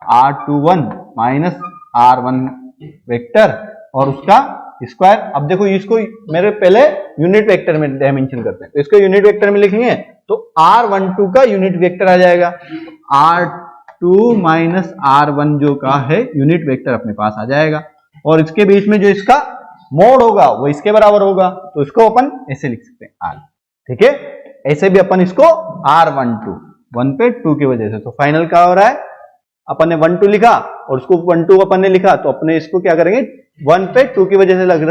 R21 minus R1 vector और उसका स्क्वायर। अब देखो इसको मेरे पहले यूनिट वेक्टर में डायमेंशन करते हैं, तो इसको यूनिट वेक्टर में लिखेंगे तो R12 का यूनिट वेक्टर आ जाएगा, R2 माइनस R1 जो का है यूनिट वेक्टर अपने पास आ जाएगा, और इसके बीच में जो इसका मोड होगा वो इसके बराबर होगा, तो इसको अपन ऐसे लिख सकते हैं R, ठीक है। ऐसे भी अपन इसको R12 1 पे 2 की वजह से, तो फाइनल क्या हो रहा है, अपन ने 1 2 लिखा और उसको 1 2 अपन ने लिखा, तो अपने इसको क्या करेंगे 1 पे 2 की वजह से लग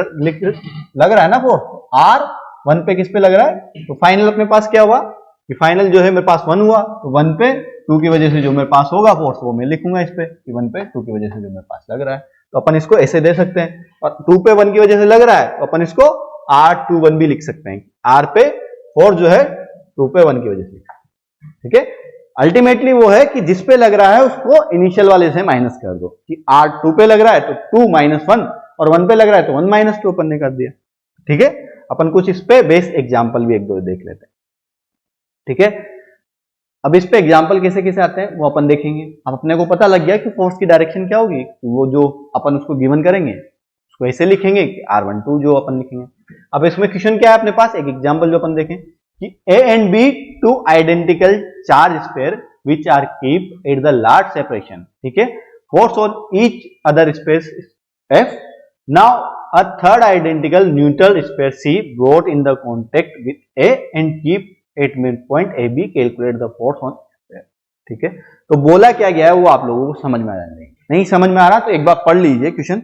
रहा है ना फोर्स, R 1 पे किस पे लग रहा है, तो फाइनल अपने पास क्या हुआ कि फाइनल जो है मेरे पास 1 हुआ, तो 1 पे 2 की वजह से जो मेरे पास होगा फोर्स वो मैं लिखूंगा इस पे कि 1 पे 2 की वजह से जो मेरे पास लग रहा है, तो अपन इसको ऐसे दे सकते हैं। और 2 पे 1 की वजह से लग रहा है तो अपन इसको R21 भी लिख सकते हैं, R पे फोर्स जो है 2 पे 1 की वजह से, ठीक है। अल्टीमेटली वो है कि जिस पे लग रहा है उसको इनिशियल वाले से माइनस कर दो, कि R2 पे लग रहा है तो 2 माइनस 1 और 1 पे लग रहा है तो 1 माइनस 2 अपन ने कर दिया, ठीक है। अपन कुछ इस पे बेस एग्जांपल भी एक दो देख लेते हैं, ठीक है। अब इस पे एग्जांपल कैसे कैसे आते हैं वो अपन देखेंगे। अब अपने को पता लग गया कि फोर्स की डायरेक्शन क्या होगी, वो जो अपन उसको गिवन करेंगे उसको ऐसे लिखेंगे कि R12 जो अपन लिखेंगे। अब इसमें क्वेश्चन क्या है अपने पास, एक एग्जांपल जो अपन देखें कि A and B two identical charge sphere which are kept at the large separation, ठीक है, force on each other space F. Now a third identical neutral sphere C brought in the contact with A and keep at midpoint AB, calculate the force on sphere, ठीक है। तो बोला क्या गया है वो आप लोगों को समझ में आ जाएगा, नहीं समझ में आ रहा तो एक बार पढ़ लीजिए क्वेश्चन,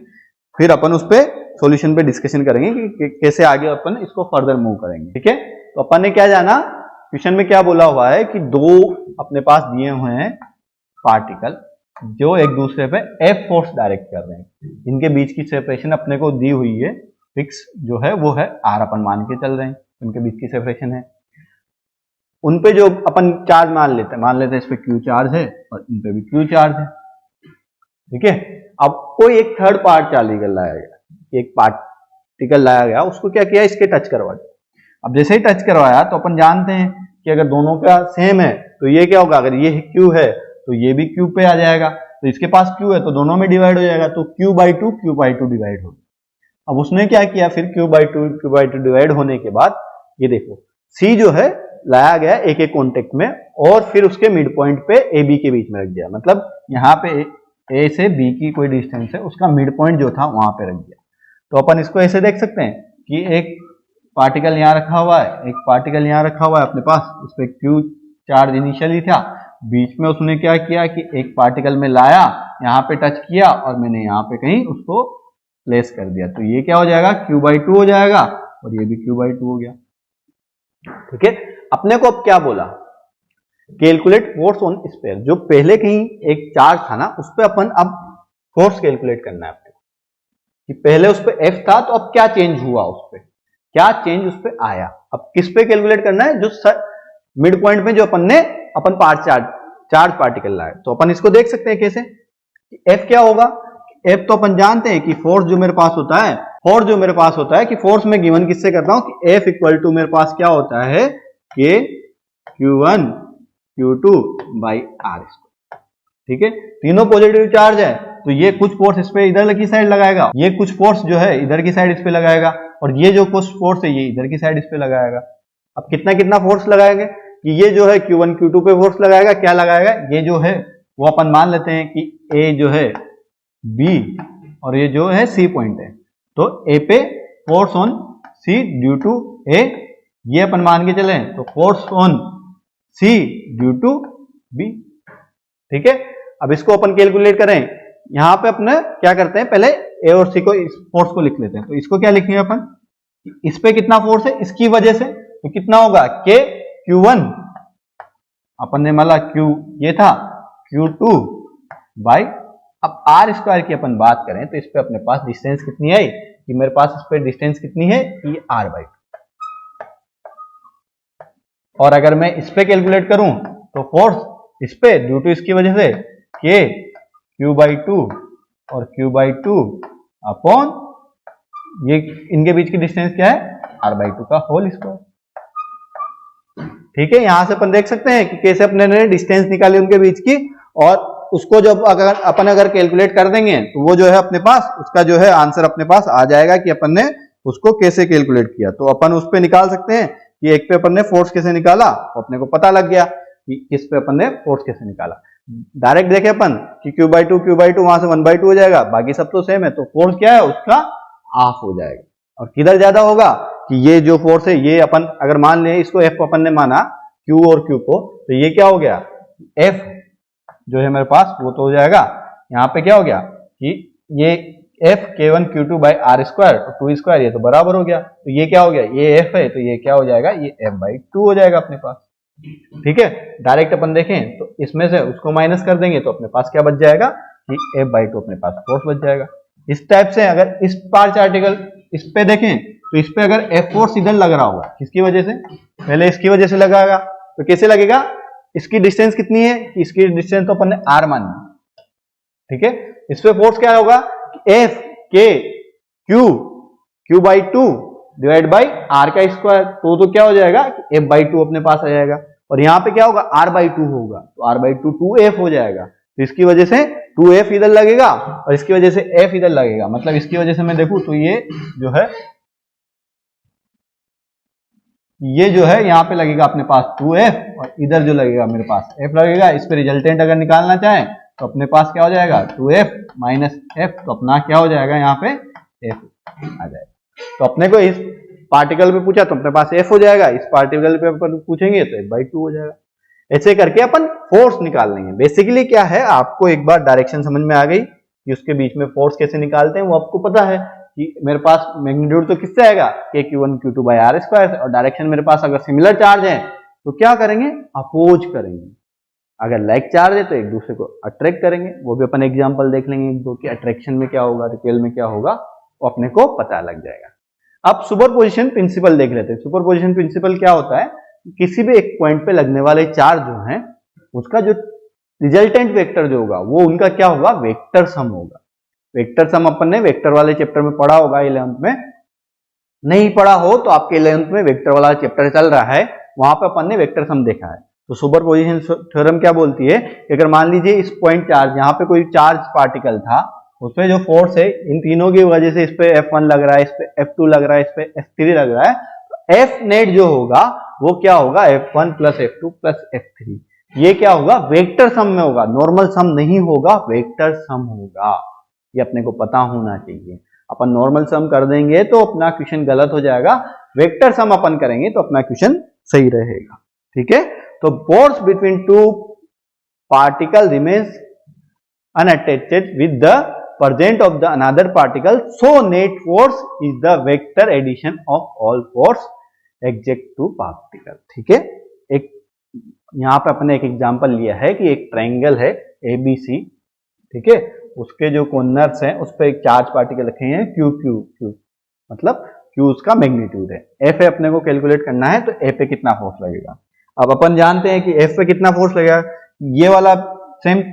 फिर अपन उस पे सॉल्यूशन पे डिस्कशन करेंगे कि कैसे आगे अपन इसको फर्दर मूव करेंगे, ठीक है। तो अपन ने क्या जाना, क्वेश्चन में क्या बोला हुआ है कि दो अपने पास दिए हुए हैं पार्टिकल जो एक दूसरे पे F फोर्स डायरेक्ट कर रहे हैं, इनके बीच की सेपरेशन अपने को दी हुई है, फिक्स जो है वो है R, अपन मान के चल रहे हैं उनके बीच की सेपरेशन है। उन पे जो अपन चार्ज मान लेते हैं इस पे Q चार्ज है और इन पे भी Q चार्ज है, ठीक है। अब कोई एक थर्ड पार्टिकल लाया गया, एक पार्टिकल लाया गया, उसको क्या किया, इसके टच करवा दिया। अब जैसे ही टच करवाया तो अपन जानते हैं कि अगर दोनों का सेम है तो ये क्या होगा, अगर ये Q है तो ये भी Q पे आ जाएगा, तो इसके पास Q है तो दोनों में डिवाइड हो जाएगा, तो Q/2 डिवाइड हो। अब उसने क्या किया, फिर Q/2 डिवाइड होने के बाद ये देखो C जो है लाया गया एक एक कॉन्टेक्ट में और फिर उसके मिड पॉइंट पे AB के बीच में रख दिया, मतलब यहाँ पे A से B की कोई डिस्टेंस है उसका मिड पॉइंट जो था वहां पे रख दिया। तो अपन इसको ऐसे देख सकते हैं कि एक पार्टिकल यहाँ रखा हुआ है, एक पार्टिकल यहाँ रखा हुआ है अपने पास, इस पे Q चार्ज इनिशियली था, बीच में उसने क्या किया कि एक पार्टिकल में लाया, यहाँ पे टच किया और मैंने यहाँ पे कहीं उसको प्लेस कर दिया, तो ये क्या हो जाएगा Q/2 हो जाएगा और ये भी Q/2 हो गया, ठीक है। अपने को अब क्या बोला, कैलकुलेट फोर्स ऑन स्फीयर, जो पहले कहीं एक चार्ज था ना उस पर अपन अब फोर्स कैलकुलेट करना है अपने को, कि पहले उस पर F था तो अब क्या चेंज हुआ, उस पर क्या चेंज उस पर आया। अब किस पे कैलकुलेट करना है, जो मिड पॉइंट में जो अपन चार्ज पार्टिकल लाए। तो अपन इसको देख सकते हैं कैसे, F क्या होगा। F तो अपन जानते हैं कि फोर्स जो मेरे पास होता है, कि फोर्स में गिवन किससे करता हूं कि F इक्वल टू मेरे पास क्या होता है K Q1 Q2 by R square. ठीक है, तीनों पॉजिटिव चार्ज है तो ये कुछ फोर्स इस पे इधर की साइड लगाएगा, ये कुछ फोर्स जो है इधर की साइड इस पे लगाएगा, और ये जो कुछ फोर्स है ये इधर की साइड इस पे लगाएगा। अब कितना कितना फोर्स लगाएंगे कि ये जो है Q1 Q2 पे फोर्स लगाएगा, क्या लगाएगा, ये जो है वो अपन मान लेते हैं कि A जो है B और ये जो है C पॉइंट है, तो A पे force on C due to A, ये अपन मान के चले तो force on C due to B। ठीक है, अब इसको अपन कैलकुलेट करें, यहां पे अपने क्या करते हैं, पहले A और C को इस फोर्स को लिख लेते हैं। तो इसको क्या लिखेंगे अपन, इस पे कितना फोर्स है इसकी वजह से, तो कितना होगा K Q1, अपन ने माना Q ये था, Q2 बाई, अब R स्क्वायर की अपन बात करें तो इस पे अपने पास डिस्टेंस कितनी आई कि मेरे पास इस पे डिस्टेंस कितनी है, ये R बाई। और अगर मैं इस पे कैलकुलेट करूं तो फोर्स इस पे ड्यू टू इसकी वजह से K Q/2 और Q/2 अपॉन ये इनके बीच की डिस्टेंस क्या है R/2 का होल स्क्वायर। ठीक है, यहां से अपन देख सकते हैं कि कैसे अपने ने डिस्टेंस निकाली उनके बीच की, और उसको जब अगर कैलकुलेट कर देंगे तो वो जो है अपने पास उसका जो है आंसर अपने पास आ जाएगा कि अपन ने उसको कैसे कैलकुलेट किया। तो अपन उस पे निकाल सकते हैं कि एक पे अपन ने फोर्स कैसे निकाला, तो अपने को पता लग गया कि किस पे अपन ने फोर्स कैसे निकाला। डायरेक्ट देखे अपन कि Q/2 वहां से 1/2 हो जाएगा, बाकी सब तो सेम है, तो फोर्स क्या है उसका हाफ हो जाएगा। और किधर ज्यादा होगा कि ये जो फोर्स है ये अपन अगर मान ले इसको F अपन ने माना Q और Q को, तो ये क्या हो गया F जो है मेरे पास वो तो हो जाएगा, यहाँ पे क्या हो गया कि ये F K1 Q2 by R square और 2 स्क्वायर, ये तो बराबर हो गया, तो ये क्या हो गया, ये F है तो ये क्या हो जाएगा, ये F/2 हो जाएगा अपने पास। ठीक है, डायरेक्ट अपन देखें तो इसमें से उसको माइनस कर देंगे तो अपने पास क्या बच जाएगा कि F/2 अपने पास फोर्स बच जाएगा। इस टाइप से अगर इस पार्ट आर्टिकल इस पे देखें तो इस पे अगर F फोर्स इधर लग रहा होगा, किसकी वजह से, पहले इसकी वजह से लगाएगा, तो कैसे लगेगा, इसकी डिस्टेंस कितनी है, इसकी डिस्टेंस तो अपन ने R मानी। ठीक है, इस पे फोर्स क्या होगा F K Q/2 divide by R का स्क्वायर, तो क्या हो जाएगा F/2 अपने पास आ जाएगा, और यहाँ पे क्या होगा R/2 होगा, तो R/2 2F हो जाएगा, तो इसकी वजह से 2F इधर लगेगा और इसकी वजह से F इधर लगेगा, मतलब इसकी वजह से मैं देखूं तो ये जो है यहाँ पे लगेगा अपने पास 2F और इधर जो लगेगा मेरे पास F लगेगा। इस पे रिजल्टेंट अगर निकालना चाहें तो अपने पास क्या हो जाएगा 2F माइनस F, तो अपना क्या हो जाएगा यहाँ पे F आ जाएगा। तो अपने को इस पार्टिकल पे पूछा तो अपने पास F हो जाएगा, इस पार्टिकल पे अपन पूछेंगे तो F/2 हो जाएगा। ऐसे करके अपन फोर्स निकाल लेंगे। बेसिकली क्या है, आपको एक बार डायरेक्शन समझ में आ गई कि उसके बीच में फोर्स कैसे निकालते हैं, वो आपको पता है कि मेरे पास मैग्नीट्यूड तो किससे आएगा K Q1 Q2 by R square, और डायरेक्शन मेरे पास अगर सिमिलर चार्ज है तो क्या करेंगे, अपोज करेंगे, अगर लाइक चार्ज है तो एक दूसरे को अट्रैक्ट करेंगे। वो भी अपन एग्जांपल देख लेंगे एक दो कि अट्रैक्शन में क्या होगा, रिपेल में क्या होगा, वो अपने को पता लग जाएगा। अब सुपरपोजिशन प्रिंसिपल देख लेते हैं। सुपरपोजिशन प्रिंसिपल क्या होता है, किसी भी एक पॉइंट पे लगने वाले चार्ज जो है उसका जो रिजल्टेंट वेक्टर जो होगा वो उनका क्या होगा, वेक्टर सम होगा। वेक्टर सम अपन ने वेक्टर वाले चैप्टर में पढ़ा होगा, 11th में नहीं पढ़ा हो तो आपके 11th में वेक्टर वाला चैप्टर चल रहा है, वहां पे अपन ने वेक्टर सम देखा है। तो सुपरपोजिशन थ्योरम क्या बोलती है कि अगर मान लीजिए इस पॉइंट चार्ज, यहाँ पे कोई चार्ज पार्टिकल था, उसपे जो फोर्स है इन तीनों की वजह से इस पे F1 लग रहा है, इस पे F2 लग रहा है, इस पे F3 लग रहा है, तो F नेट जो होगा वो क्या होगा F1 plus F2 plus F3, ये क्या होगा वेक्टर सम में होगा, नॉर्मल सम नहीं होगा, वेक्टर सम होगा। ये अपने को पता होना चाहिए। अपन नॉर्मल सम कर देंगे तो अपना क्वेश्चन गलत हो जाएगा, वेक्टर सम अपन करेंगे तो अपना क्वेश्चन सही रहेगा। ठीक है, तो force between to particle remains unattached with the presence of the another particle, so net force is the vector addition of all force exact to particle। ठीक है, एक यहाँ पे अपने एक एग्जांपल लिया है कि एक ट्रायंगल है ABC, ठीक है, उसके जो कॉर्नर्स हैं उस पर एक चार्ज पार्टिकल रखे हैं क्यू क्यू क्यू, मतलब क्यू उसका मैग्नीट्यूड है। एफ ए अपने को कैलकुलेट करना है, तो एफ पे कितना फोर्स लगेगा। अब अपन जानते हैं कि एफ पे कितना फोर्स लगेगा, ये वाला सेम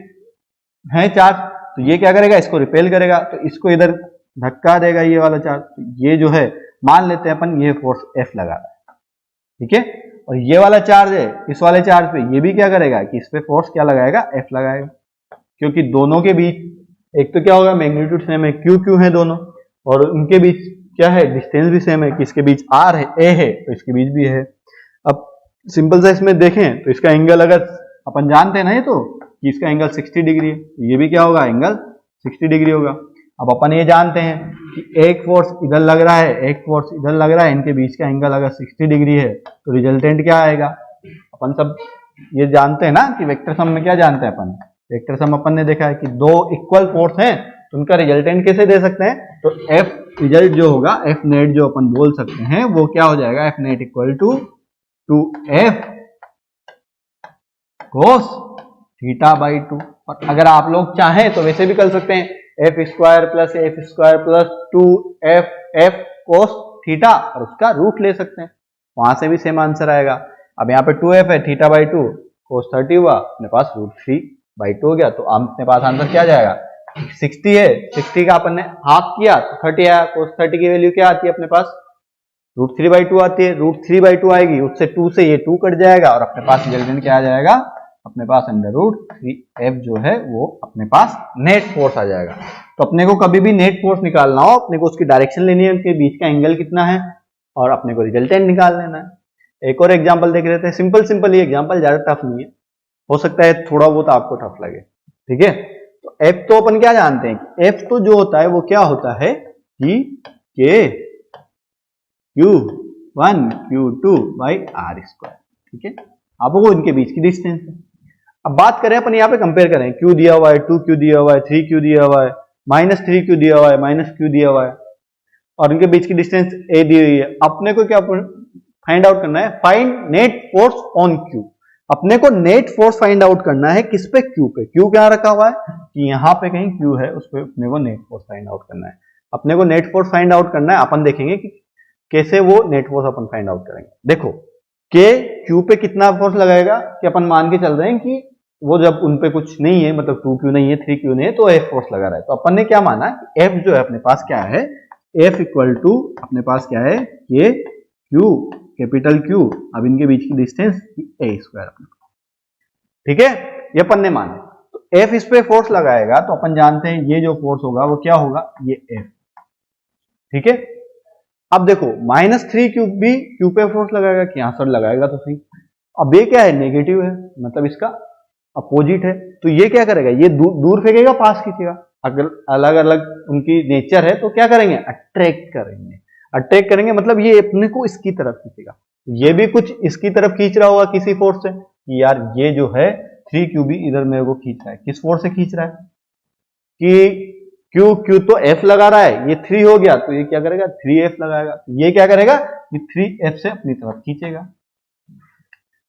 है चार्ज, तो ये क्या करेगा, इसको रिपेल करेगा, तो इसको इधर धक्का देगा ये वाला चार्ज। तो ये जो है मान लेते हैं अपन ये फोर्स एफ लगा रहा है, ठीक है। और ये वाला चार्ज है, इस वाले चार्ज पे ये भी क्या करेगा कि इस पे फोर्स क्या लगाएगा, एफ लगाएगा, क्योंकि दोनों के बीच एक तो क्या होगा, मैग्नीट्यूड सेम है, क्यू क्यू है दोनों, और उनके बीच क्या है, डिस्टेंस भी सेम है, कि इसके बीच आर है, ए है, तो इसके बीच भी है। अब सिंपल सा इसमें देखें तो इसका एंगल अगर अपन जानते हैं ना ये, तो कि इसका एंगल 60 डिग्री है, ये भी क्या होगा, एंगल 60 डिग्री होगा। अब अपन ये जानते हैं कि एक फोर्स इधर लग रहा है, एक फोर्स इधर लग रहा है, इनके बीच का एंगल अगर 60 डिग्री है तो रिजल्टेंट क्या आएगा। अपन सब ये जानते हैं ना कि वेक्टर सम में क्या जानते हैं अपन, वेक्टर सम अपन ने देखा है कि दो इक्वल फोर्स हैं तो उनका रिजल्टेंट कैसे दे सकते हैं, तो एफ रिजल्ट जो होगा, एफ नेट जो अपन बोल सकते हैं वो क्या हो जाएगा, F net equal to F cos theta by 2। और अगर आप लोग चाहें तो वैसे भी कर सकते हैं, F square plus 2 F cos theta, और उसका रूट ले सकते हैं, वहां से भी सेम आंसर आएगा। अब यहाँ पे 2f है, थीटा बाई 2 कोस 30 हुआ, अपने पास √3/2 हो गया, तो अपने पास आंसर क्या जाएगा, 60 है, 60 का अपन ने हाफ किया तो 30 आया, कोस 30 की वैल्यू क्या आती है अपने पास, √3/2 आती है, √3/2 आएगी, उससे 2 से ये 2 कट जाएगा, और अपने पास रिजल्टेंट क्या आ जाएगा, अपने पास √3f जो है वो अपने पास नेट फोर्स आ जाएगा। तो अपने को कभी भी नेट फोर्स निकालना हो, अपने को उसकी डायरेक्शन लेनी है, उनके बीच का एंगल कितना है, और अपने को रिजल्टेंट निकाल लेना है। एक और एग्जांपल देख लेते हैं, सिंपल ही एग्जांपल, ज्यादा टफ नहीं है, हो सकता है थोड़ा बहुत आपको टफ लगे, ठीक है। तो एफ तो अपन क्या जानते हैं कि एफ तो जो होता है वो क्या होता है कि के Q1 Q2 by R square, ठीक है। आपको इनके बीच की डिस्टेंस है। अब बात करें अपन यहाँ पे कंपेयर करें, Q दिया हुआ है, 2Q दिया हुआ है, 3Q दिया हुआ है, -3Q दिया हुआ है, -Q दिया हुआ है, और इनके बीच की डिस्टेंस A दी हुई है। अपने को क्या फाइंड आउट करना है, find net force on Q। अपने को नेट फोर्स फाइंड आउट करना है किस पे, Q पे। Q क्या रखा हुआ है कि यहाँ पे कहीं Q है, उस पर अपने को नेट फोर्स फाइंड आउट करना है। अपने को नेट फोर्स फाइंड आउट करना है, अपन देखेंगे कि कैसे वो नेट फोर्स अपन फाइंड आउट करेंगे। देखो के Q पे कितना फोर्स लगाएगा, कि अपन मान के चल रहे हैं कि वो जब उन पे कुछ नहीं है, मतलब 2Q नहीं है, 3Q नहीं है, तो F फोर्स लगा रहा है। तो अपन ने क्या माना कि F जो है अपने पास क्या है, F इक्वल टू अपने पास क्या है, ये Q, कैपिटल Q, अब इनके बीच की डिस्टेंस A स्क्वायर, ठीक है, ये अपन ने माना। तो F इस पे फोर्स लगाएगा, तो अपन जानते हैं ये जो फोर्स होगा वो क्या होगा, ये F, ठीक है। अब देखो -3Q भी Q पे फोर्स लगाएगा, कि यहां सर लगाएगा तो सही। अब ये क्या है, नेगेटिव है, मतलब इसका अपोजिट है, तो ये क्या करेगा, ये दूर फेंकेगा, पास खींचेगा। अगर अलग अलग उनकी नेचर है तो क्या करेंगे, अट्रैक्ट करेंगे, मतलब ये अपने को इसकी तरफ खींचेगा, ये भी कुछ इसकी तरफ खींच रहा होगा किसी फोर्स से, कि यार ये जो है 3Q भी इधर मेरे को खींच रहा है, किस फोर्स से खींच रहा है, कि Q तो F लगा रहा है, ये 3 हो गया, तो ये क्या करेगा, 3F लगाएगा, ये क्या करेगा, ये 3F से अपनी तरफ खींचेगा।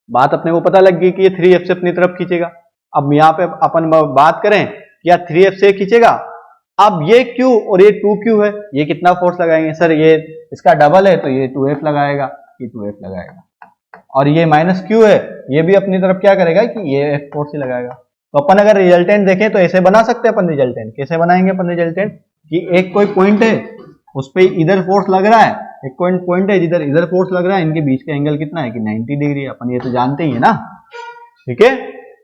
बात अपने को पता लग गई कि ये 3F से अपनी तरफ खींचेगा। अब यहाँ पे अपन बात करें कि यार 3F से खींचेगा, अब ये Q और ये 2Q है, ये कितना फोर्स लगाएंगे, सर ये इसका डबल है, तो ये 2F लगाएगा, ये 2F लगाएगा, और ये -Q है, ये भी अपनी तरफ क्या करेगा कि ये F फोर्स ही लगाएगा। तो अपन अगर रिजल्टेंट देखें तो ऐसे बना सकते हैं अपन रिजल्टेंट, कैसे बनाएंगे अपन रिजल्टेंट, कि एक कोई पॉइंट है उस पर इधर फोर्स लग रहा है, एक पॉइंट है जिधर इधर फोर्स लग रहा है, इनके बीच का एंगल कितना है कि 90 डिग्री है, अपन ये तो जानते ही है ना, ठीक है,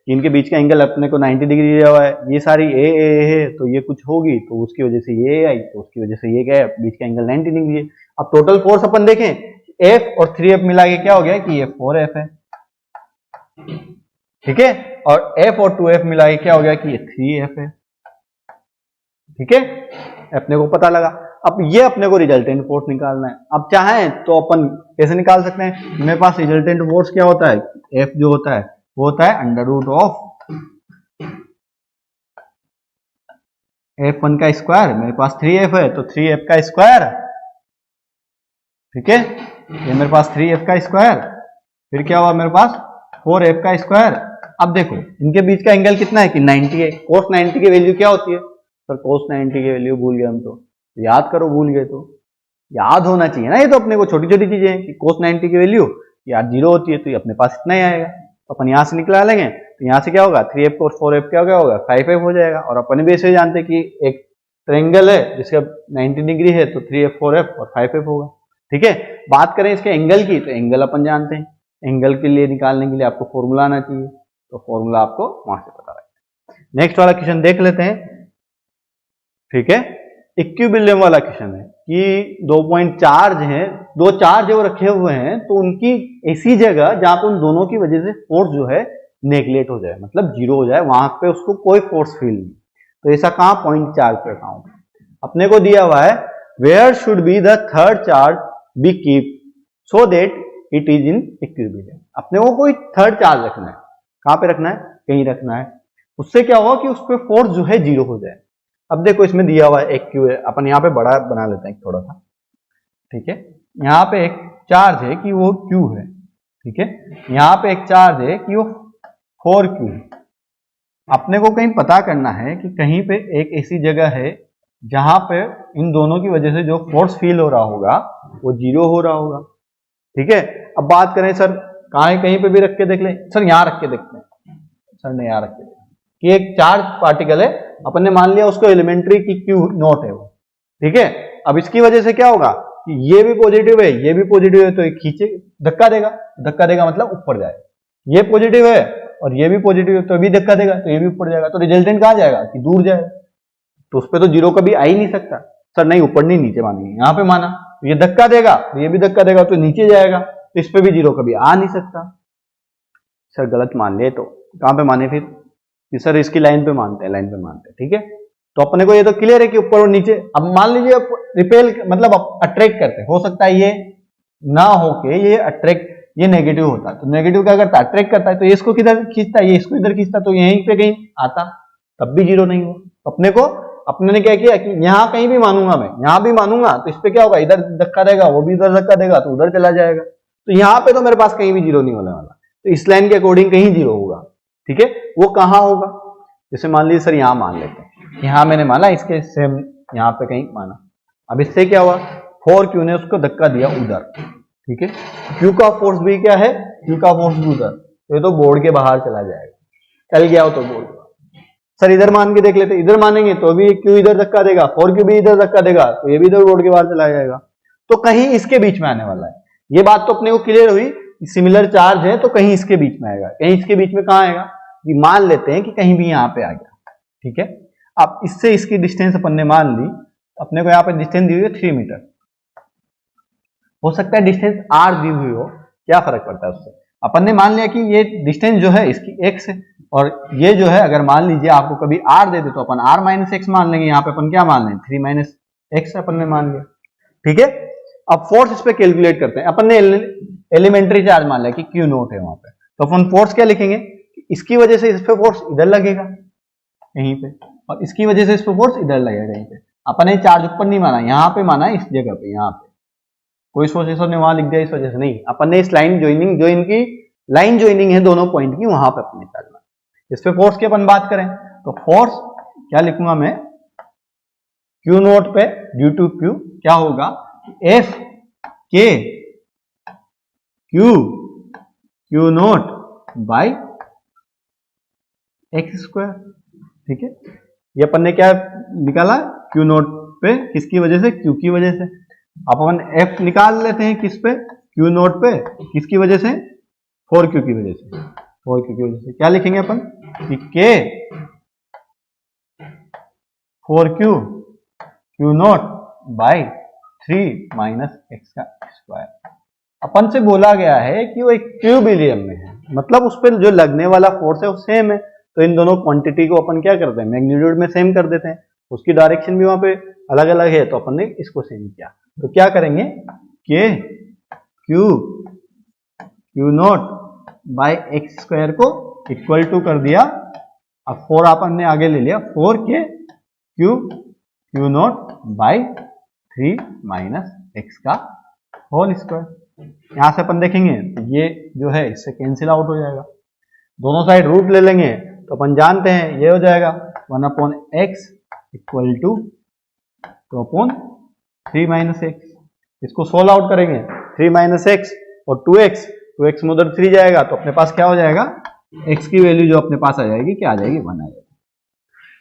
इनके बीच का एंगल अपने को 90 डिग्री दिया हुआ है, ये सारी ए है, तो ये कुछ होगी तो उसकी वजह से ये आई, तो उसकी वजह से ये क्या है, बीच का एंगल 90 डिग्री है। अब टोटल फोर्स अपन देखें, F और 3F मिला के क्या हो गया कि ये 4F है, ठीक है, और F और 2F मिला के क्या हो गया कि ये 3F है, ठीक है, अपने को पता लगा। अब ये अपने को रिजल्टेंट फोर्स निकालना है। अब चाहें तो अपन कैसे निकाल सकते हैं, मेरे पास रिजल्टेंट फोर्स क्या होता है, F जो होता है वो होता है √ऑफ F1 का स्क्वायर, मेरे पास 3F है तो 3F का स्क्वायर, ठीक है, ये मेरे पास 3F का स्क्वायर, फिर क्या हुआ मेरे पास 4F का स्क्वायर। अब देखो इनके बीच का एंगल कितना है कि 90 है, cos 90 की वैल्यू क्या होती है, सर cos 90 की वैल्यू भूल गए हम तो याद करो, भूल गए तो याद होना चाहिए ना। ये तो अपने को छोटी छोटी चीजें हैं कि cos 90 की वैल्यू यार 0 होती है, तो ये अपने पास इतना ही आएगा। तो अपन यहाँ से निकला लेंगे, तो यहाँ से क्या होगा 3f और 4f क्या होगा 5f हो जाएगा। और अपन भी ऐसे जानते हैं कि एक ट्रायंगल है जिसका 90 डिग्री है, तो 3f 4f और 5f होगा। ठीक है, बात करें इसके एंगल की, तो एंगल अपन जानते हैं, एंगल के लिए निकालने के लिए आपको फॉर्मूला आना चाहिए, तो फॉर्मूला आपको वहां से पता लगेगा। नेक्स्ट वाला क्वेश्चन देख लेते हैं। ठीक है, इक्विलिब्रियम वाला क्वेश्चन है कि 2 पॉइंट चार्ज है, दो चार्ज वो रखे हुए हैं, तो उनकी ऐसी जगह जहां पे उन दोनों की वजह से फोर्स जो है नेगलेक्ट हो जाए, मतलब 0 हो जाए, वहां पे उसको कोई फोर्स फील नहीं। तो ऐसा कहां पॉइंट चार्ज पे कहां अपने को दिया हुआ है, where should be the third charge be keep so that it is in equilibrium. अपने को कोई थर्ड चार्ज रखना है, कहां पे रखना है, कहीं रखना है। उससे क्या होगा कि उस पर फोर्स जो है 0 हो जाए। अब देखो इसमें दिया हुआ है एक क्यू है, अपन यहाँ पे बड़ा बना लेते हैं थोड़ा सा। ठीक है, यहाँ पे एक चार्ज है कि वो क्यू है। ठीक है, यहाँ पे एक चार्ज है कि वो 4q है। अपने को कहीं पता करना है कि कहीं पे एक ऐसी जगह है जहां पे इन दोनों की वजह से जो फोर्स फील हो रहा होगा वो 0 हो रहा होगा। ठीक है, अब बात करें सर कहाँ है, कहीं पे भी रख के देख लें। सर यहाँ रख के देखते हैं, सर ने यहाँ रख के कि एक चार्ज पार्टिकल है, अपन ने मान लिया उसको एलिमेंट्री की क्यू नॉट है वो। ठीक है, अब इसकी वजह से क्या होगा कि ये भी पॉजिटिव है, ये भी पॉजिटिव है, तो ये खींचे धक्का देगा, धक्का देगा मतलब ऊपर जाएगा। ये पॉजिटिव है और ये भी पॉजिटिव है, तो भी धक्का देगा, तो ये भी ऊपर जाएगा, तो रिजल्टेंट कहाँ जाएगा कि दूर जाएगा। तो उस पर तो 0 कभी आ ही नहीं सकता। सर नहीं, ऊपर नहीं नीचे मानेंगे, यहाँ पे माना तो ये धक्का देगा, तो ये भी धक्का देगा, तो नीचे जाएगा, तो इस पे भी 0 कभी आ नहीं सकता। सर गलत मान लिए तो कहां पे माने फिर कि सर इसकी लाइन पे मानते हैं, लाइन पे मानते हैं। ठीक है, तो अपने को ये तो क्लियर है कि ऊपर और नीचे। अब मान लीजिए रिपेल मतलब अट्रैक्ट करते, हो सकता है ये ना होके ये अट्रैक्ट, ये नेगेटिव होता, तो नेगेटिव क्या करता है अट्रैक्ट करता है, तो ये इसको किधर खींचता है, ये इसको इधर खींचता, तो यहीं पे कहीं आता, तब भी 0 नहीं हुआ। अपने को अपने ने क्या किया कि यहाँ कहीं भी मानूंगा, मैं यहाँ भी मानूंगा, तो इस पे क्या होगा, इधर धक्का देगा, वो भी इधर धक्का देगा, तो उधर चला जाएगा, तो यहाँ पे तो मेरे पास कहीं भी 0 नहीं होने वाला, तो इस लाइन के अकॉर्डिंग कहीं 0 होगा। ठीक है, वो कहाँ होगा, जैसे मान लीजिए सर यहाँ मान लेते हैं, यहाँ मैंने माना, इसके सेम यहाँ पे कहीं माना। अब इससे क्या हुआ, 4q ने उसको धक्का दिया उधर। ठीक है, q का फोर्स भी क्या है, q का फोर्स भी उधर, तो ये तो बोर्ड के बाहर चला जाएगा, चल गया हो तो बोर्ड। सर इधर मान के देख लेते, इधर मानेंगे तो भी q इधर धक्का देगा, 4q भी इधर धक्का देगा, तो ये भी इधर बोर्ड के बाहर चला जाएगा, तो कहीं इसके बीच में आने वाला है। ये बात तो अपने को क्लियर हुई, सिमिलर चार्ज है तो कहीं इसके बीच में आएगा, कहीं इसके बीच में कहाँ आएगा, कि मान लेते हैं कि कहीं भी यहाँ पे आ गया। ठीक है, अब इससे इसकी डिस्टेंस अपन ने मान ली, अपने को यहाँ पे डिस्टेंस दी हुई है 3 मीटर, हो सकता है डिस्टेंस r दी हुई हो, क्या फर्क पड़ता है उससे। अपन ने मान लिया कि ये डिस्टेंस जो है इसकी x है, और ये जो है अगर मान लीजिए आपको कभी r दे दे तो अपन r माइनस एक्स मान लेंगे, यहाँ पे अपन क्या मान लेंगे 3 माइनस एक्स अपन ने मान लिया। ठीक है, अब फोर्स इस पे कैलकुलेट करते हैं। अपन ने एलिमेंट्री चार्ज मान लिया कि क्यू नोट है वहां पे, तो अपन फोर्स क्या लिखेंगे, इसकी वजह से इस पे फोर्स इधर लगेगा कहीं पे, और इसकी वजह से इस पे फोर्स इधर लगेगा कहीं पे। अपन ने चार्ज ऊपर नहीं माना, यहाँ पे माना, इस जगह पे, यहाँ पे कोई सोचेसर ने वहां लिख दिया इस वजह से नहीं, अपन ने इस लाइन ज्वाइनिंग, जो इनकी लाइन ज्वाइनिंग है दोनों पॉइंट की, वहां पे अपन निकालना। इस पे फोर्स की अपन बात करें तो फोर्स क्या लिखूंगा मैं, क्यू नोट पे ड्यू टू क्यू क्या होगा, एफ के Q Q note by x square. ठीक है, ये अपन ने क्या निकाला, क्यू नोट पे किसकी वजह से, क्यू की वजह से। अपन एफ निकाल लेते हैं किस पे, क्यू नोट पे, किसकी वजह से, 4q की वजह से। 4q की वजह से क्या लिखेंगे अपन कि के 4q Q note by 3 minus x का स्क्वायर। अपन से बोला गया है कि वो इक्विलिब्रियम में है, मतलब उस पर जो लगने वाला फोर्स है वो सेम है, तो इन दोनों क्वांटिटी को अपन क्या करते हैं, मैग्नीट्यूड में सेम कर देते हैं, उसकी डायरेक्शन भी वहां पे अलग अलग है, तो अपन ने इसको सेम किया। तो क्या करेंगे, के Q Q note by x square को इक्वल टू कर दिया, अब 4 अपन ने आगे ले लिया, 4k Q Q note by 3 minus x का होल स्क्वायर। यहां से अपन देखेंगे तो ये जो है इससे कैंसिल आउट हो जाएगा, दोनों साइड रूट ले लेंगे, तो अपन जानते हैं ये हो जाएगा 1/x equal to 2/3 minus X. इसको सोल्व आउट करेंगे, 3 माइनस एक्स और 2x, 2x में उधर 3 जाएगा तो अपने पास क्या हो जाएगा, x की वैल्यू जो अपने पास आ जाएगी क्या आ जाएगी, 1 आ जाएगी।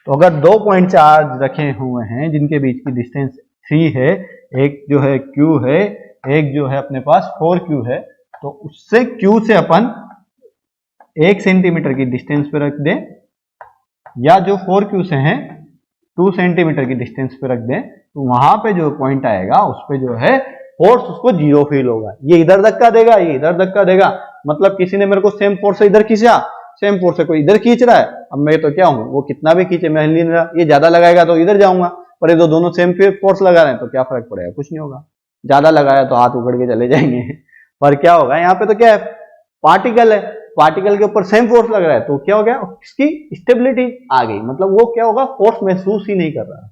तो अगर 2 पॉइंट चार्ज रखे हुए हैं जिनके बीच की डिस्टेंस 3 है, एक जो है q है, एक जो है अपने पास 4q है, तो उससे q से अपन 1 सेंटीमीटर की डिस्टेंस पे रख दें, या जो 4q से है 2 सेंटीमीटर की डिस्टेंस पे रख दें, तो वहां पे जो पॉइंट आएगा उस पे जो है फोर्स उसको 0 फील होगा। ये इधर धक्का देगा, ये इधर धक्का देगा, मतलब किसी ने मेरे को सेम फोर्स से इधर खींचा, सेम फोर्स से कोई इधर खींच रहा है, अब मैं तो क्या हूं, वो कितना भी खींचे मैं नहीं रहा, ये ज्यादा लगाएगा तो इधर जाऊंगा, पर ये तो दोनों सेम फोर्स लगा रहे हैं तो क्या फर्क पड़ेगा, कुछ नहीं होगा। ज्यादा लगाया तो हाथ उखड़ के चले जाएंगे, पर क्या होगा यहाँ पे तो क्या है, पार्टिकल है, पार्टिकल के ऊपर सेम फोर्स लग रहा है तो क्या हो गया, इसकी स्टेबिलिटी आ गई, मतलब वो क्या होगा, फोर्स महसूस ही नहीं कर रहा है,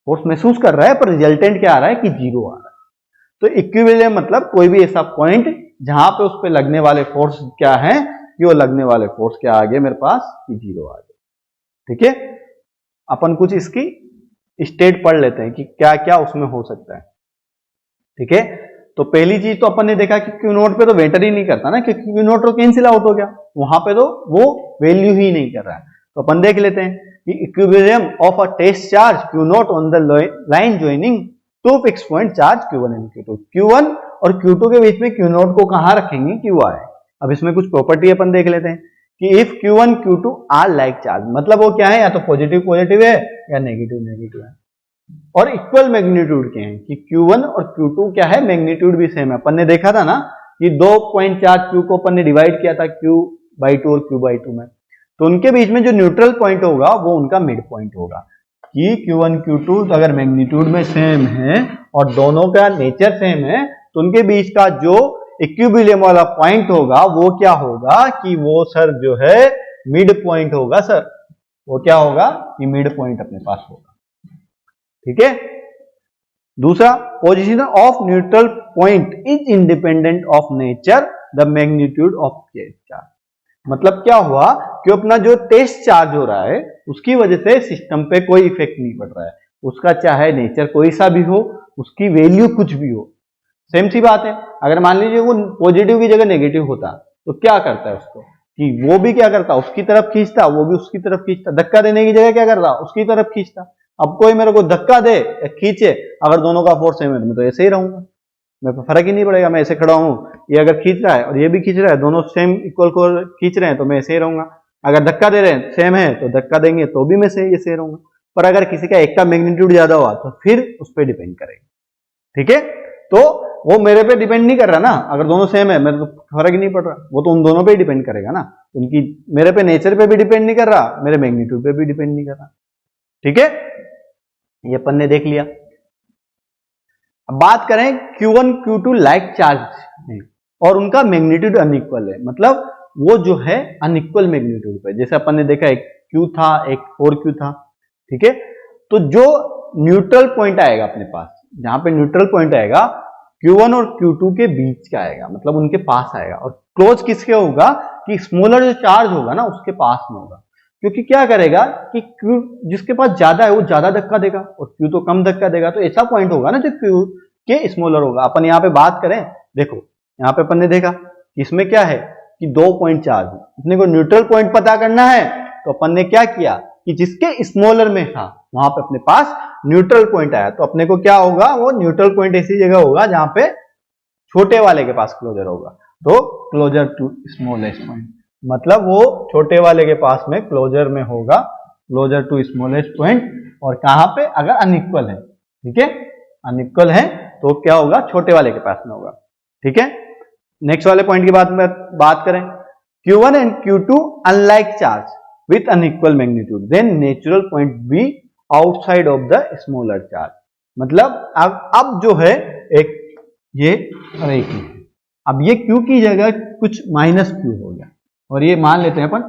फोर्स महसूस कर रहा है पर रिजल्टेंट क्या आ रहा है कि 0 आ रहा है। तो इक्विलिब्रियम मतलब कोई भी ऐसा पॉइंट जहां पे उस पे लगने वाले फोर्स क्या है, कि वो लगने वाले फोर्स क्या आ गए मेरे पास कि 0 आ गए। ठीक है, अपन कुछ इसकी स्टेट पढ़ लेते हैं कि क्या क्या उसमें हो सकता है। ठीक है, तो पहली चीज तो अपन ने देखा कि क्यू नोट पे तो वेटर ही नहीं करता ना, क्योंकि क्यू नोट तो कैंसिल आउट हो गया, वहां पे तो वो वैल्यू ही नहीं कर रहा है। तो अपन देख लेते हैं कि equilibrium of a test charge Q naught on the line joining two fix point charge Q1 and Q2। Q1 और Q2 के बीच में Q नोट को कहां रखेंगे, Q आए। अब इसमें कुछ प्रॉपर्टी अपन देख लेते हैं कि if Q1 Q2 are like charge, मतलब वो क्या है, या तो पॉजिटिव पॉजिटिव है या नेगेटिव नेगेटिव है, और इक्वल मैग्नीट्यूड के हैं कि Q1 और Q2 क्या है, मैग्नीट्यूड भी सेम है। अपन ने देखा था ना कि 2 पॉइंट चार्ज Q को अपन ने डिवाइड किया था Q/2 और Q/2 में, तो उनके बीच में जो न्यूट्रल पॉइंट होगा वो उनका मिड पॉइंट होगा कि Q1 Q2 अगर मैग्नीट्यूड में सेम है और दोनों का नेचर सेम है, तो उनके बीच का जो इक्विलिब्रियम वाला पॉइंट होगा वो क्या होगा कि वो सर जो है मिड पॉइंट होगा। सर वो क्या होगा कि मिड पॉइंट अपने पास होगा। ठीक है, दूसरा, position of neutral point is independent of nature the magnitude of charge. मतलब क्या हुआ कि अपना जो टेस्ट चार्ज हो रहा है उसकी वजह से सिस्टम पे कोई इफेक्ट नहीं पड़ रहा है, उसका चाहे नेचर कोई सा भी हो, उसकी वैल्यू कुछ भी हो, सेम सी बात है। अगर मान लीजिए वो पॉजिटिव की जगह नेगेटिव होता तो क्या करता है उसको, कि वो भी क्या करता, उसकी तरफ खींचता, वो भी उसकी तरफ खींचता, धक्का देने की जगह क्या करता, उसकी तरफ खींचता। अब कोई मेरे को धक्का दे या खींचे, अगर दोनों का फोर्स सेम है तो मैं तो ऐसे ही रहूंगा, मेरे को फर्क ही नहीं पड़ेगा, मैं ऐसे खड़ा हूं, ये अगर खींच रहा है और ये भी खींच रहा है, दोनों सेम इक्वल को खींच रहे हैं तो मैं ऐसे ही रहूंगा। अगर धक्का दे रहे हैं सेम है तो धक्का देंगे तो भी मैं ऐसे ही रहूंगा। पर अगर किसी का एक का मैग्नीट्यूड ज्यादा हुआ तो फिर उस पर डिपेंड करेगा। ठीक है, तो वो मेरे पे डिपेंड नहीं कर रहा ना, अगर दोनों सेम है मेरे तो फर्क ही नहीं पड़ रहा, वो तो उन दोनों पे ही डिपेंड करेगा ना, उनकी मेरे पे नेचर पे भी डिपेंड नहीं कर रहा, मेरे मैग्नीट्यूड पे भी डिपेंड नहीं कर रहा। ठीक है, ये अपन ने देख लिया। अब बात करें Q1 Q2 लाइक चार्ज में और उनका मैग्नीट्यूड अनइक्वल है, मतलब वो जो है अनइक्वल मैग्नीट्यूड पे, जैसे अपन ने देखा एक Q था एक 4Q था। ठीक है, तो जो न्यूट्रल पॉइंट आएगा अपने पास, जहां पे न्यूट्रल पॉइंट आएगा Q1 और Q2 के बीच का आएगा, मतलब उनके पास आएगा, और क्लोज किसके होगा कि स्मॉलर जो चार्ज होगा ना उसके पास में होगा, क्योंकि क्या करेगा कि Q जिसके पास ज्यादा है वो ज्यादा धक्का देगा और Q तो कम धक्का देगा, तो ऐसा पॉइंट होगा ना जो Q के स्मॉलर होगा। अपन यहाँ पे बात करें, देखो यहाँ पे अपन ने देखा इसमें क्या है कि 2 पॉइंट चार्ज, अपने को न्यूट्रल पॉइंट पता करना है, तो अपन ने क्या किया कि जिसके स्मॉलर में था वहां पे अपने पास न्यूट्रल पॉइंट आया, तो अपने को क्या होगा, वो न्यूट्रल पॉइंट ऐसी जगह होगा जहां पे छोटे वाले के पास क्लोजर होगा, तो क्लोजर टू स्मॉलेस्ट पॉइंट, मतलब वो छोटे वाले के पास में क्लोजर में होगा, क्लोजर टू स्मॉलेस्ट पॉइंट। और कहां पे, अगर अनइक्वल है, ठीक है, अनइक्वल है तो क्या होगा, छोटे वाले के पास में होगा। ठीक है, नेक्स्ट वाले पॉइंट की बात करें, Q1 and Q2 unlike charge with unequal magnitude, then natural point be outside of the smaller charge. मतलब अब जो है एक ये और एक ही, अब ये Q की जगह कुछ माइनस Q हो गया, और ये मान लेते हैं अपन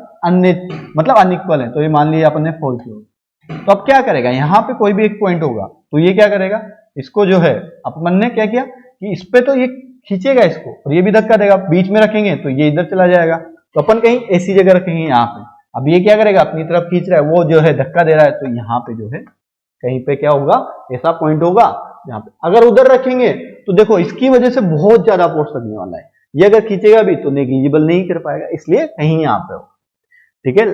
मतलब अनइक्वल है, तो ये मान लिया अपन ने 4Q। तो अब क्या करेगा, यहाँ पे कोई भी एक पॉइंट होगा तो ये क्या करेगा, इसको जो है अपन ने क्या किया कि इस पे तो ये खींचेगा इसको और ये भी धक्का देगा, बीच में रखेंगे तो ये इधर चला जाएगा, तो अपन कहीं ऐसी जगह रखेंगे यहाँ पे। अब ये क्या करेगा, अपनी तरफ खींच रहा है, वो जो है धक्का दे रहा है, तो यहाँ पे जो है कहीं पे क्या होगा, ऐसा पॉइंट होगा यहाँ पे। अगर उधर रखेंगे तो देखो इसकी वजह से बहुत ज्यादा फोर्स लगने वाला है, ये अगर खींचेगा भी तो नेग्लिजिबल नहीं कर पाएगा, इसलिए कहीं यहाँ पे हो। ठीक है,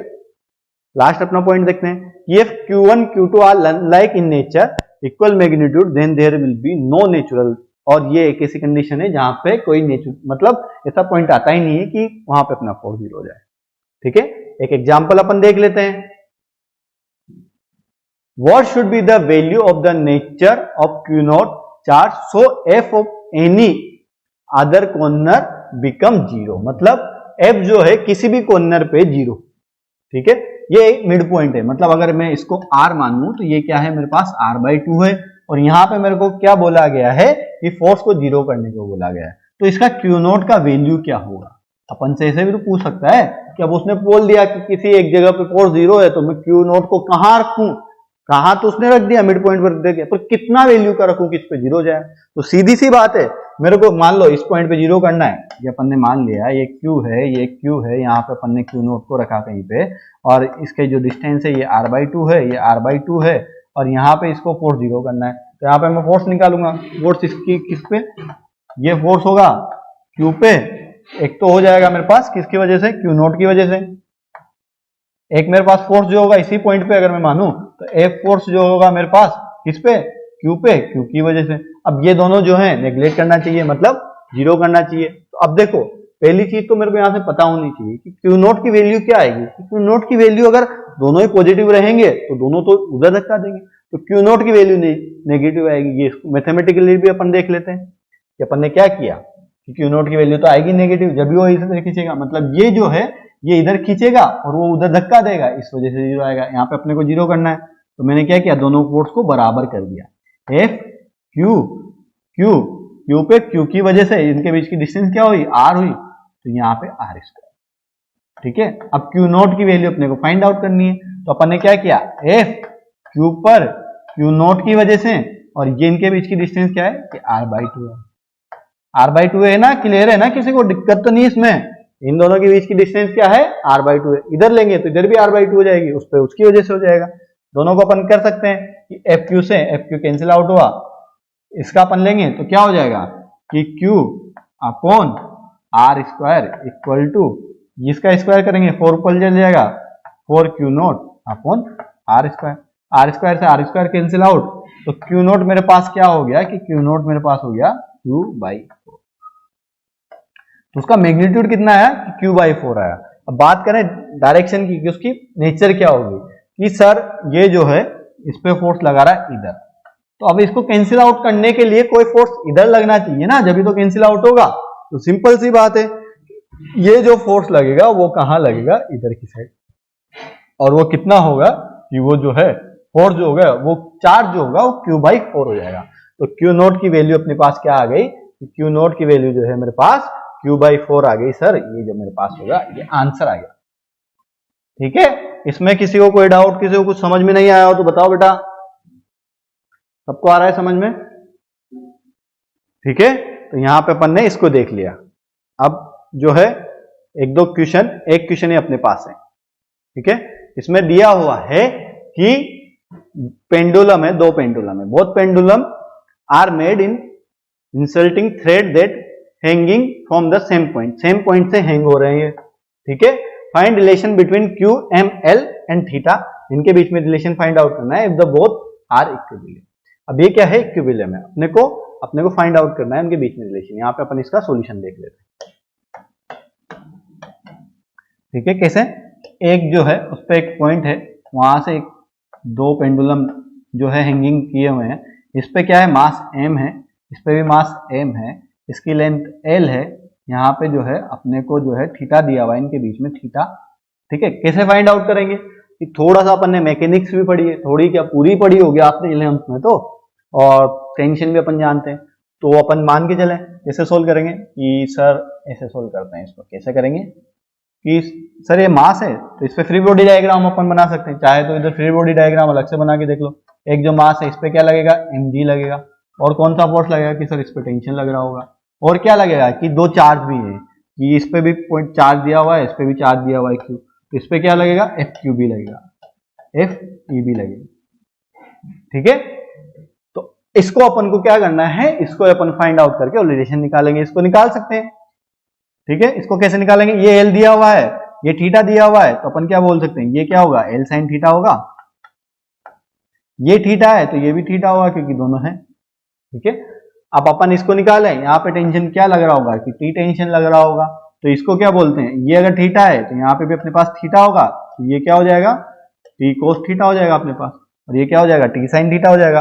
लास्ट अपना पॉइंट देखते हैं। If Q1 Q2 are like in nature equal magnitude then there will be no natural, और ये एक ऐसी कंडीशन है जहां पे कोई नेचुरल मतलब ऐसा पॉइंट आता ही नहीं है कि वहां पे अपना फोर्स 0 हो जाए। ठीक है, एक एग्जांपल अपन देख लेते हैं। What should be the value of the nature of Q0 charge so f of any other corner become 0, मतलब f जो है किसी भी कॉर्नर पे 0। ठीक है, ये मिड पॉइंट है, मतलब अगर मैं इसको r मान लूं तो ये क्या है, मेरे पास r/2 है, और यहाँ पे मेरे को क्या बोला गया है कि फोर्स को 0 करने को बोला गया है। तो इसका Q0 का वैल्यू क्या होगा, अपन से ऐसे भी तो पूछ सकता है कि अब उसने बोल दिया कि किसी एक जगह पे फोर्स 0 है, तो मैं Q0 को कहाँ रखूं, कहाँ तो उसने रख दिया मिड पॉइंट पर दे दिया, पर कितना वैल्यू का रखूं कि इस पे 0 जाए। तो सीधी सी बात है, मेरे को मान लो इस पॉइंट पे 0 करना है, ये अपन ने मान लिया ये Q है, ये Q है, यहाँ पे अपन ने Q0 को रखा कहीं पे, और इसके जो डिस्टेंस है ये r/2 है, ये r/2 है, और यहाँ पे इसको फोर्स 0 करना है। तो यहाँ पे मैं फोर्स निकालूंगा, फोर्स इसकी किस पे, ये फोर्स होगा Q पे, एक तो हो जाएगा मेरे पास किसकी वजह से, Q0 की वजह से, एक मेरे पास फोर्स जो होगा इसी पॉइंट पे अगर मैं मानूं तो F फोर्स जो होगा मेरे पास किस पे, Q पे, Q की वजह से। अब ये दोनों जो है नेग्लेक्ट करना चाहिए, मतलब 0 करना चाहिए। तो अब देखो पहली चीज तो मेरे को यहाँ से पता होनी चाहिए कि Q0 की वैल्यू क्या आएगी। Q0 की वैल्यू अगर दोनों ही पॉजिटिव रहेंगे तो दोनों तो उधर धक्का देंगे, तो Q0 की वैल्यू नेगेटिव आएगी। ये मैथमेटिकली भी अपन देख लेते हैं कि अपन ने क्या किया कि Q0 की वैल्यू तो आएगी नेगेटिव, जब भी वो इधर खींचेगा, मतलब ये जो है ये इधर खींचेगा और वो उधर धक्का देगा, इस वजह से 0 आएगा। यहाँ पे अपने को 0 करना है, तो मैंने क्या किया, दोनों फोर्स को बराबर कर दिया। F Q Q Q पे Q की वजह से इनके बीच की डिस्टेंस क्या हुई, R हुई, तो यहाँ पे R²। ठीक है, अब Q0 की वैल्यू अपने को फाइंड आउट करनी है, तो अपन ने क्या किया, F Q पर Q0 की वजह से, और ये इनके बीच की डिस्टेंस क्या है कि R/2 है। R/2 है ना, क्लियर है ना, किसी को दिक्कत तो नहीं इसमें। इन दोनों के बीच की डिस्टेंस क्या है, R/2 है। इधर लेंगे तो इधर भी R/2 हो जाएगी, उस पर उसकी वजह से हो जाएगा। दोनों को अपन कर सकते हैं कि FQ से FQ कैंसिल आउट हुआ, इसका अपन लेंगे तो क्या हो जाएगा कि Q upon R² equal to, इसका स्क्वायर करेंगे 4 ऊपर चल जाएगा, 4Q0 अपॉन R²। R² से R² कैंसिल आउट, तो Q0 मेरे पास क्या हो गया कि Q0 मेरे पास हो गया Q/4। तो उसका मैग्नीट्यूड कितना आया कि Q/4 आया। अब बात करें डायरेक्शन की कि उसकी नेचर क्या होगी, कि सर ये जो है इस पे फोर्स लगा रहा है इधर, तो अब इसको कैंसिल आउट करने के लिए कोई फोर्स इधर लगना चाहिए ना, जब भी तो कैंसिल आउट होगा। तो सिंपल सी बात है, ये जो फोर्स लगेगा वो कहाँ लगेगा, इधर की साइड, और वो कितना होगा कि वो जो है फोर्स जो होगा, वो चार्ज जो होगा वो Q/4 हो जाएगा। तो Q0 की वैल्यू अपने पास क्या आ गई, Q0 की वैल्यू जो है मेरे पास Q/4 आ गई। सर ये जो मेरे पास होगा ये आंसर आ गया। ठीक है, इसमें किसी को कोई डाउट, किसी को कुछ समझ में नहीं आया हो तो बताओ बेटा, सबको आ रहा है समझ में? ठीक है, तो यहां पे अपन ने इसको देख लिया। अब जो है एक क्वेश्चन ही अपने पास है। ठीक है, इसमें दिया हुआ है कि पेंडुलम है, 2 पेंडुलम है, both pendulum are made in insulting thread that hanging from the same point से हैंग हो रहे हैं। ठीक है, find relation between Q, M, L and theta, इनके बीच में रिलेशन फाइंड आउट करना है if the both are equilibrium. अब ये क्या है, इक्विलिब्रियम है, अपने को फाइंड आउट करना है इनके बीच में रिलेशन। यहाँ पे अपन इसका सॉल्यूशन देख लेते हैं। ठीक है, कैसे, एक जो है उस पर एक पॉइंट है, वहां से 2 पेंडुलम जो है हैंगिंग किए हुए हैं, इस पे क्या है, मास m है, इस पे भी मास m है, इसकी लेंथ l है, यहाँ पे जो है अपने को जो है थीटा दिया हुआ है, इनके बीच में थीटा। ठीक है, कैसे फाइंड आउट करेंगे कि थोड़ा सा अपन ने मैकेनिक्स भी पढ़ी है, थोड़ी क्या पूरी पढ़ी होगी आपने इलेवेंथ में तो, और टेंशन भी अपन जानते हैं, तो अपन मान के चलें कैसे सोल्व करेंगे कि सर ऐसे सोल्व करते हैं। इसको कैसे करेंगे कि सर ये मास है तो इस पे फ्री बॉडी डायग्राम अपन बना सकते हैं, चाहे तो इधर फ्री बॉडी डायग्राम अलग से बना के देख लो। एक जो मास है इस पे क्या लगेगा, mg लगेगा, और कौन सा फोर्स लगेगा कि सर इस पे टेंशन लग रहा होगा, और क्या लगेगा कि 2 चार्ज भी है, कि इस पे भी पॉइंट चार्ज दिया हुआ है, इस पे भी चार्ज दिया हुआ है Q, इस पे क्या लगेगा, FQ भी लगेगा, FE भी लगेगा। ठीक है, तो इसको अपन को क्या करना है, इसको अपन फाइंड आउट करके और रिलेशन निकालेंगे। इसको निकाल सकते हैं, ठीक है। इसको कैसे निकालेंगे, ये एल दिया हुआ है, ये थीटा दिया हुआ है, तो अपन क्या बोल सकते हैं, ये क्या होगा, एल साइन थीटा होगा। ये थीटा है तो ये भी थीटा होगा क्योंकि दोनों है, ठीक है। अब अपन इसको निकालें, यहाँ पे टेंशन क्या लग रहा होगा कि टी टेंशन लग रहा होगा, तो इसको क्या बोलते हैं, ये अगर थीटा है तो यहाँ पे भी अपने पास थीटा होगा, तो ये क्या हो जाएगा, टी कोस थीटा हो जाएगा अपने पास, और ये क्या हो जाएगा, टी साइन थीटा हो जाएगा।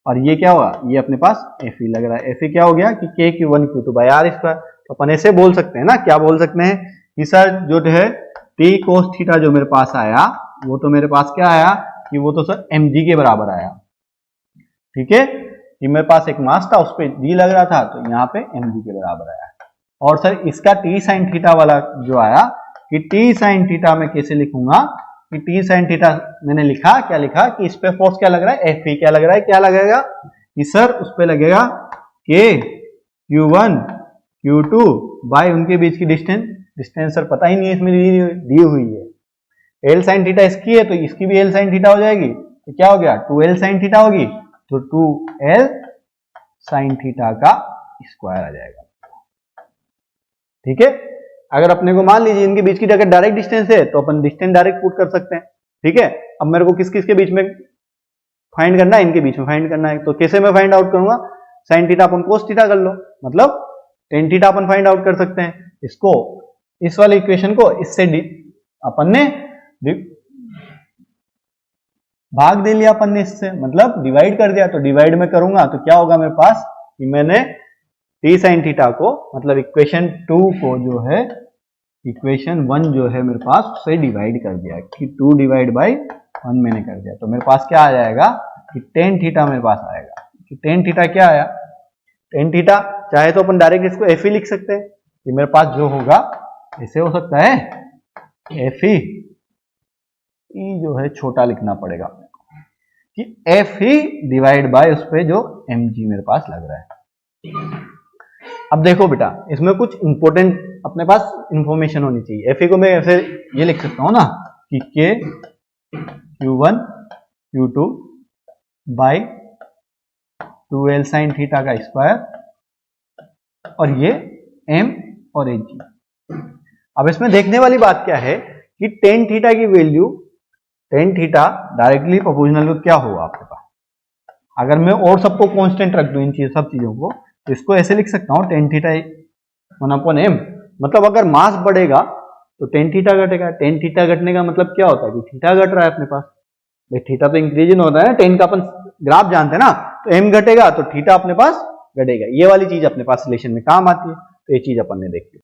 और ये क्या होगा, ये अपने पास एफ ई लग रहा है, एफ ई क्या हो गया कि K Q one Q two by R square. तो अपन ऐसे बोल सकते हैं ना, क्या बोल सकते हैं कि सर जो है टी कोस थीटा जो मेरे पास आया, वो तो मेरे पास क्या आया कि वो तो सर एम जी के बराबर आया, ठीक है। कि मेरे पास एक मास था, उस पर जी लग रहा था, तो यहाँ पे एम जी के बराबर आया। और सर इसका टी साइन थीटा वाला जो आया कि टी साइन थीटा में कैसे लिखूंगा कि टी साइन थीटा मैंने लिखा, क्या लिखा कि इस पे फोर्स क्या लग रहा है, एफ ई क्या लग रहा है, क्या लगेगा कि सर उस पे लगेगा के Q one Q two by उनके बीच की डिस्टेंस, डिस्टेंस सर पता ही नहीं है, इसमें दी हुई है। एल साइन थीटा इसकी है तो इसकी भी एल साइन थीटा हो जाएगी, तो क्या हो गया, 2l साइन थीटा होगी, तो 2l साइन थीटा का स्क्वायर आ जाएगा, ठीक है। अगर अपने को मान लीजिए इनके बीच की जगह डायरेक्ट डिस्टेंस है तो अपन डिस्टेंस डायरेक्ट पुट कर सकते हैं, ठीक है। अब मेरे को किस किस के बीच में फाइंड करना है, इनके बीच में फाइंड करना है, तो कैसे मैं फाइंड आउट करूंगा, साइन थीटा अपन कोस थीटा कर लो, मतलब टेन थीटा अपन फाइंड आउट कर सकते हैं। इसको इस वाले इक्वेशन को इससे अपन ने भाग दे लिया अपन ने इससे, मतलब डिवाइड कर दिया, तो डिवाइड में करूंगा तो क्या होगा मेरे पास कि मैंने टी साइन थीटा को, मतलब इक्वेशन 2 को जो है इक्वेशन 1 जो है मेरे पास उससे डिवाइड कर दिया कि 2 डिवाइड बाई 1 मैंने कर दिया, तो मेरे पास क्या आ जाएगा कि टेन थीटा मेरे पास आएगा। कि टेन थीटा क्या आया, टेन थीटा चाहे तो अपन डायरेक्ट इसको एफ ई लिख सकते हैं कि मेरे पास जो होगा ऐसे हो सकता है, एफ ई जो है छोटा लिखना पड़ेगा कि एफ ही डिवाइड बाय उस पे जो एम जी मेरे पास लग रहा है। अब देखो बेटा, इसमें कुछ इंपॉर्टेंट अपने पास इंफॉर्मेशन होनी चाहिए। एफ को मैं ऐसे ये लिख सकता हूं ना कि K Q one Q two by 2l sine theta का स्क्वायर और ये m और एच जी। अब इसमें देखने वाली बात क्या है कि टेन थीटा की value, tan theta directly proportional को क्या होगा आपके पास, अगर मैं और सबको कांस्टेंट रख दूं इन सब चीजों को, तो इसको ऐसे लिख सकता हूं टेन थीटा 1/m, मतलब अगर मास बढ़ेगा तो टेन थीटा घटेगा। टेन थीटा घटने का मतलब क्या होता है कि थीटा घट रहा है अपने पास, भाई थीटा तो इंक्रीजिंग होता है ना, टेन का अपन ग्राफ जानते हैं ना, तो m घटेगा तो थीटा अपने पास घटेगा। ये वाली चीज अपने पास रिलेशन में काम आती है, तो ये चीज अपन ने देखी।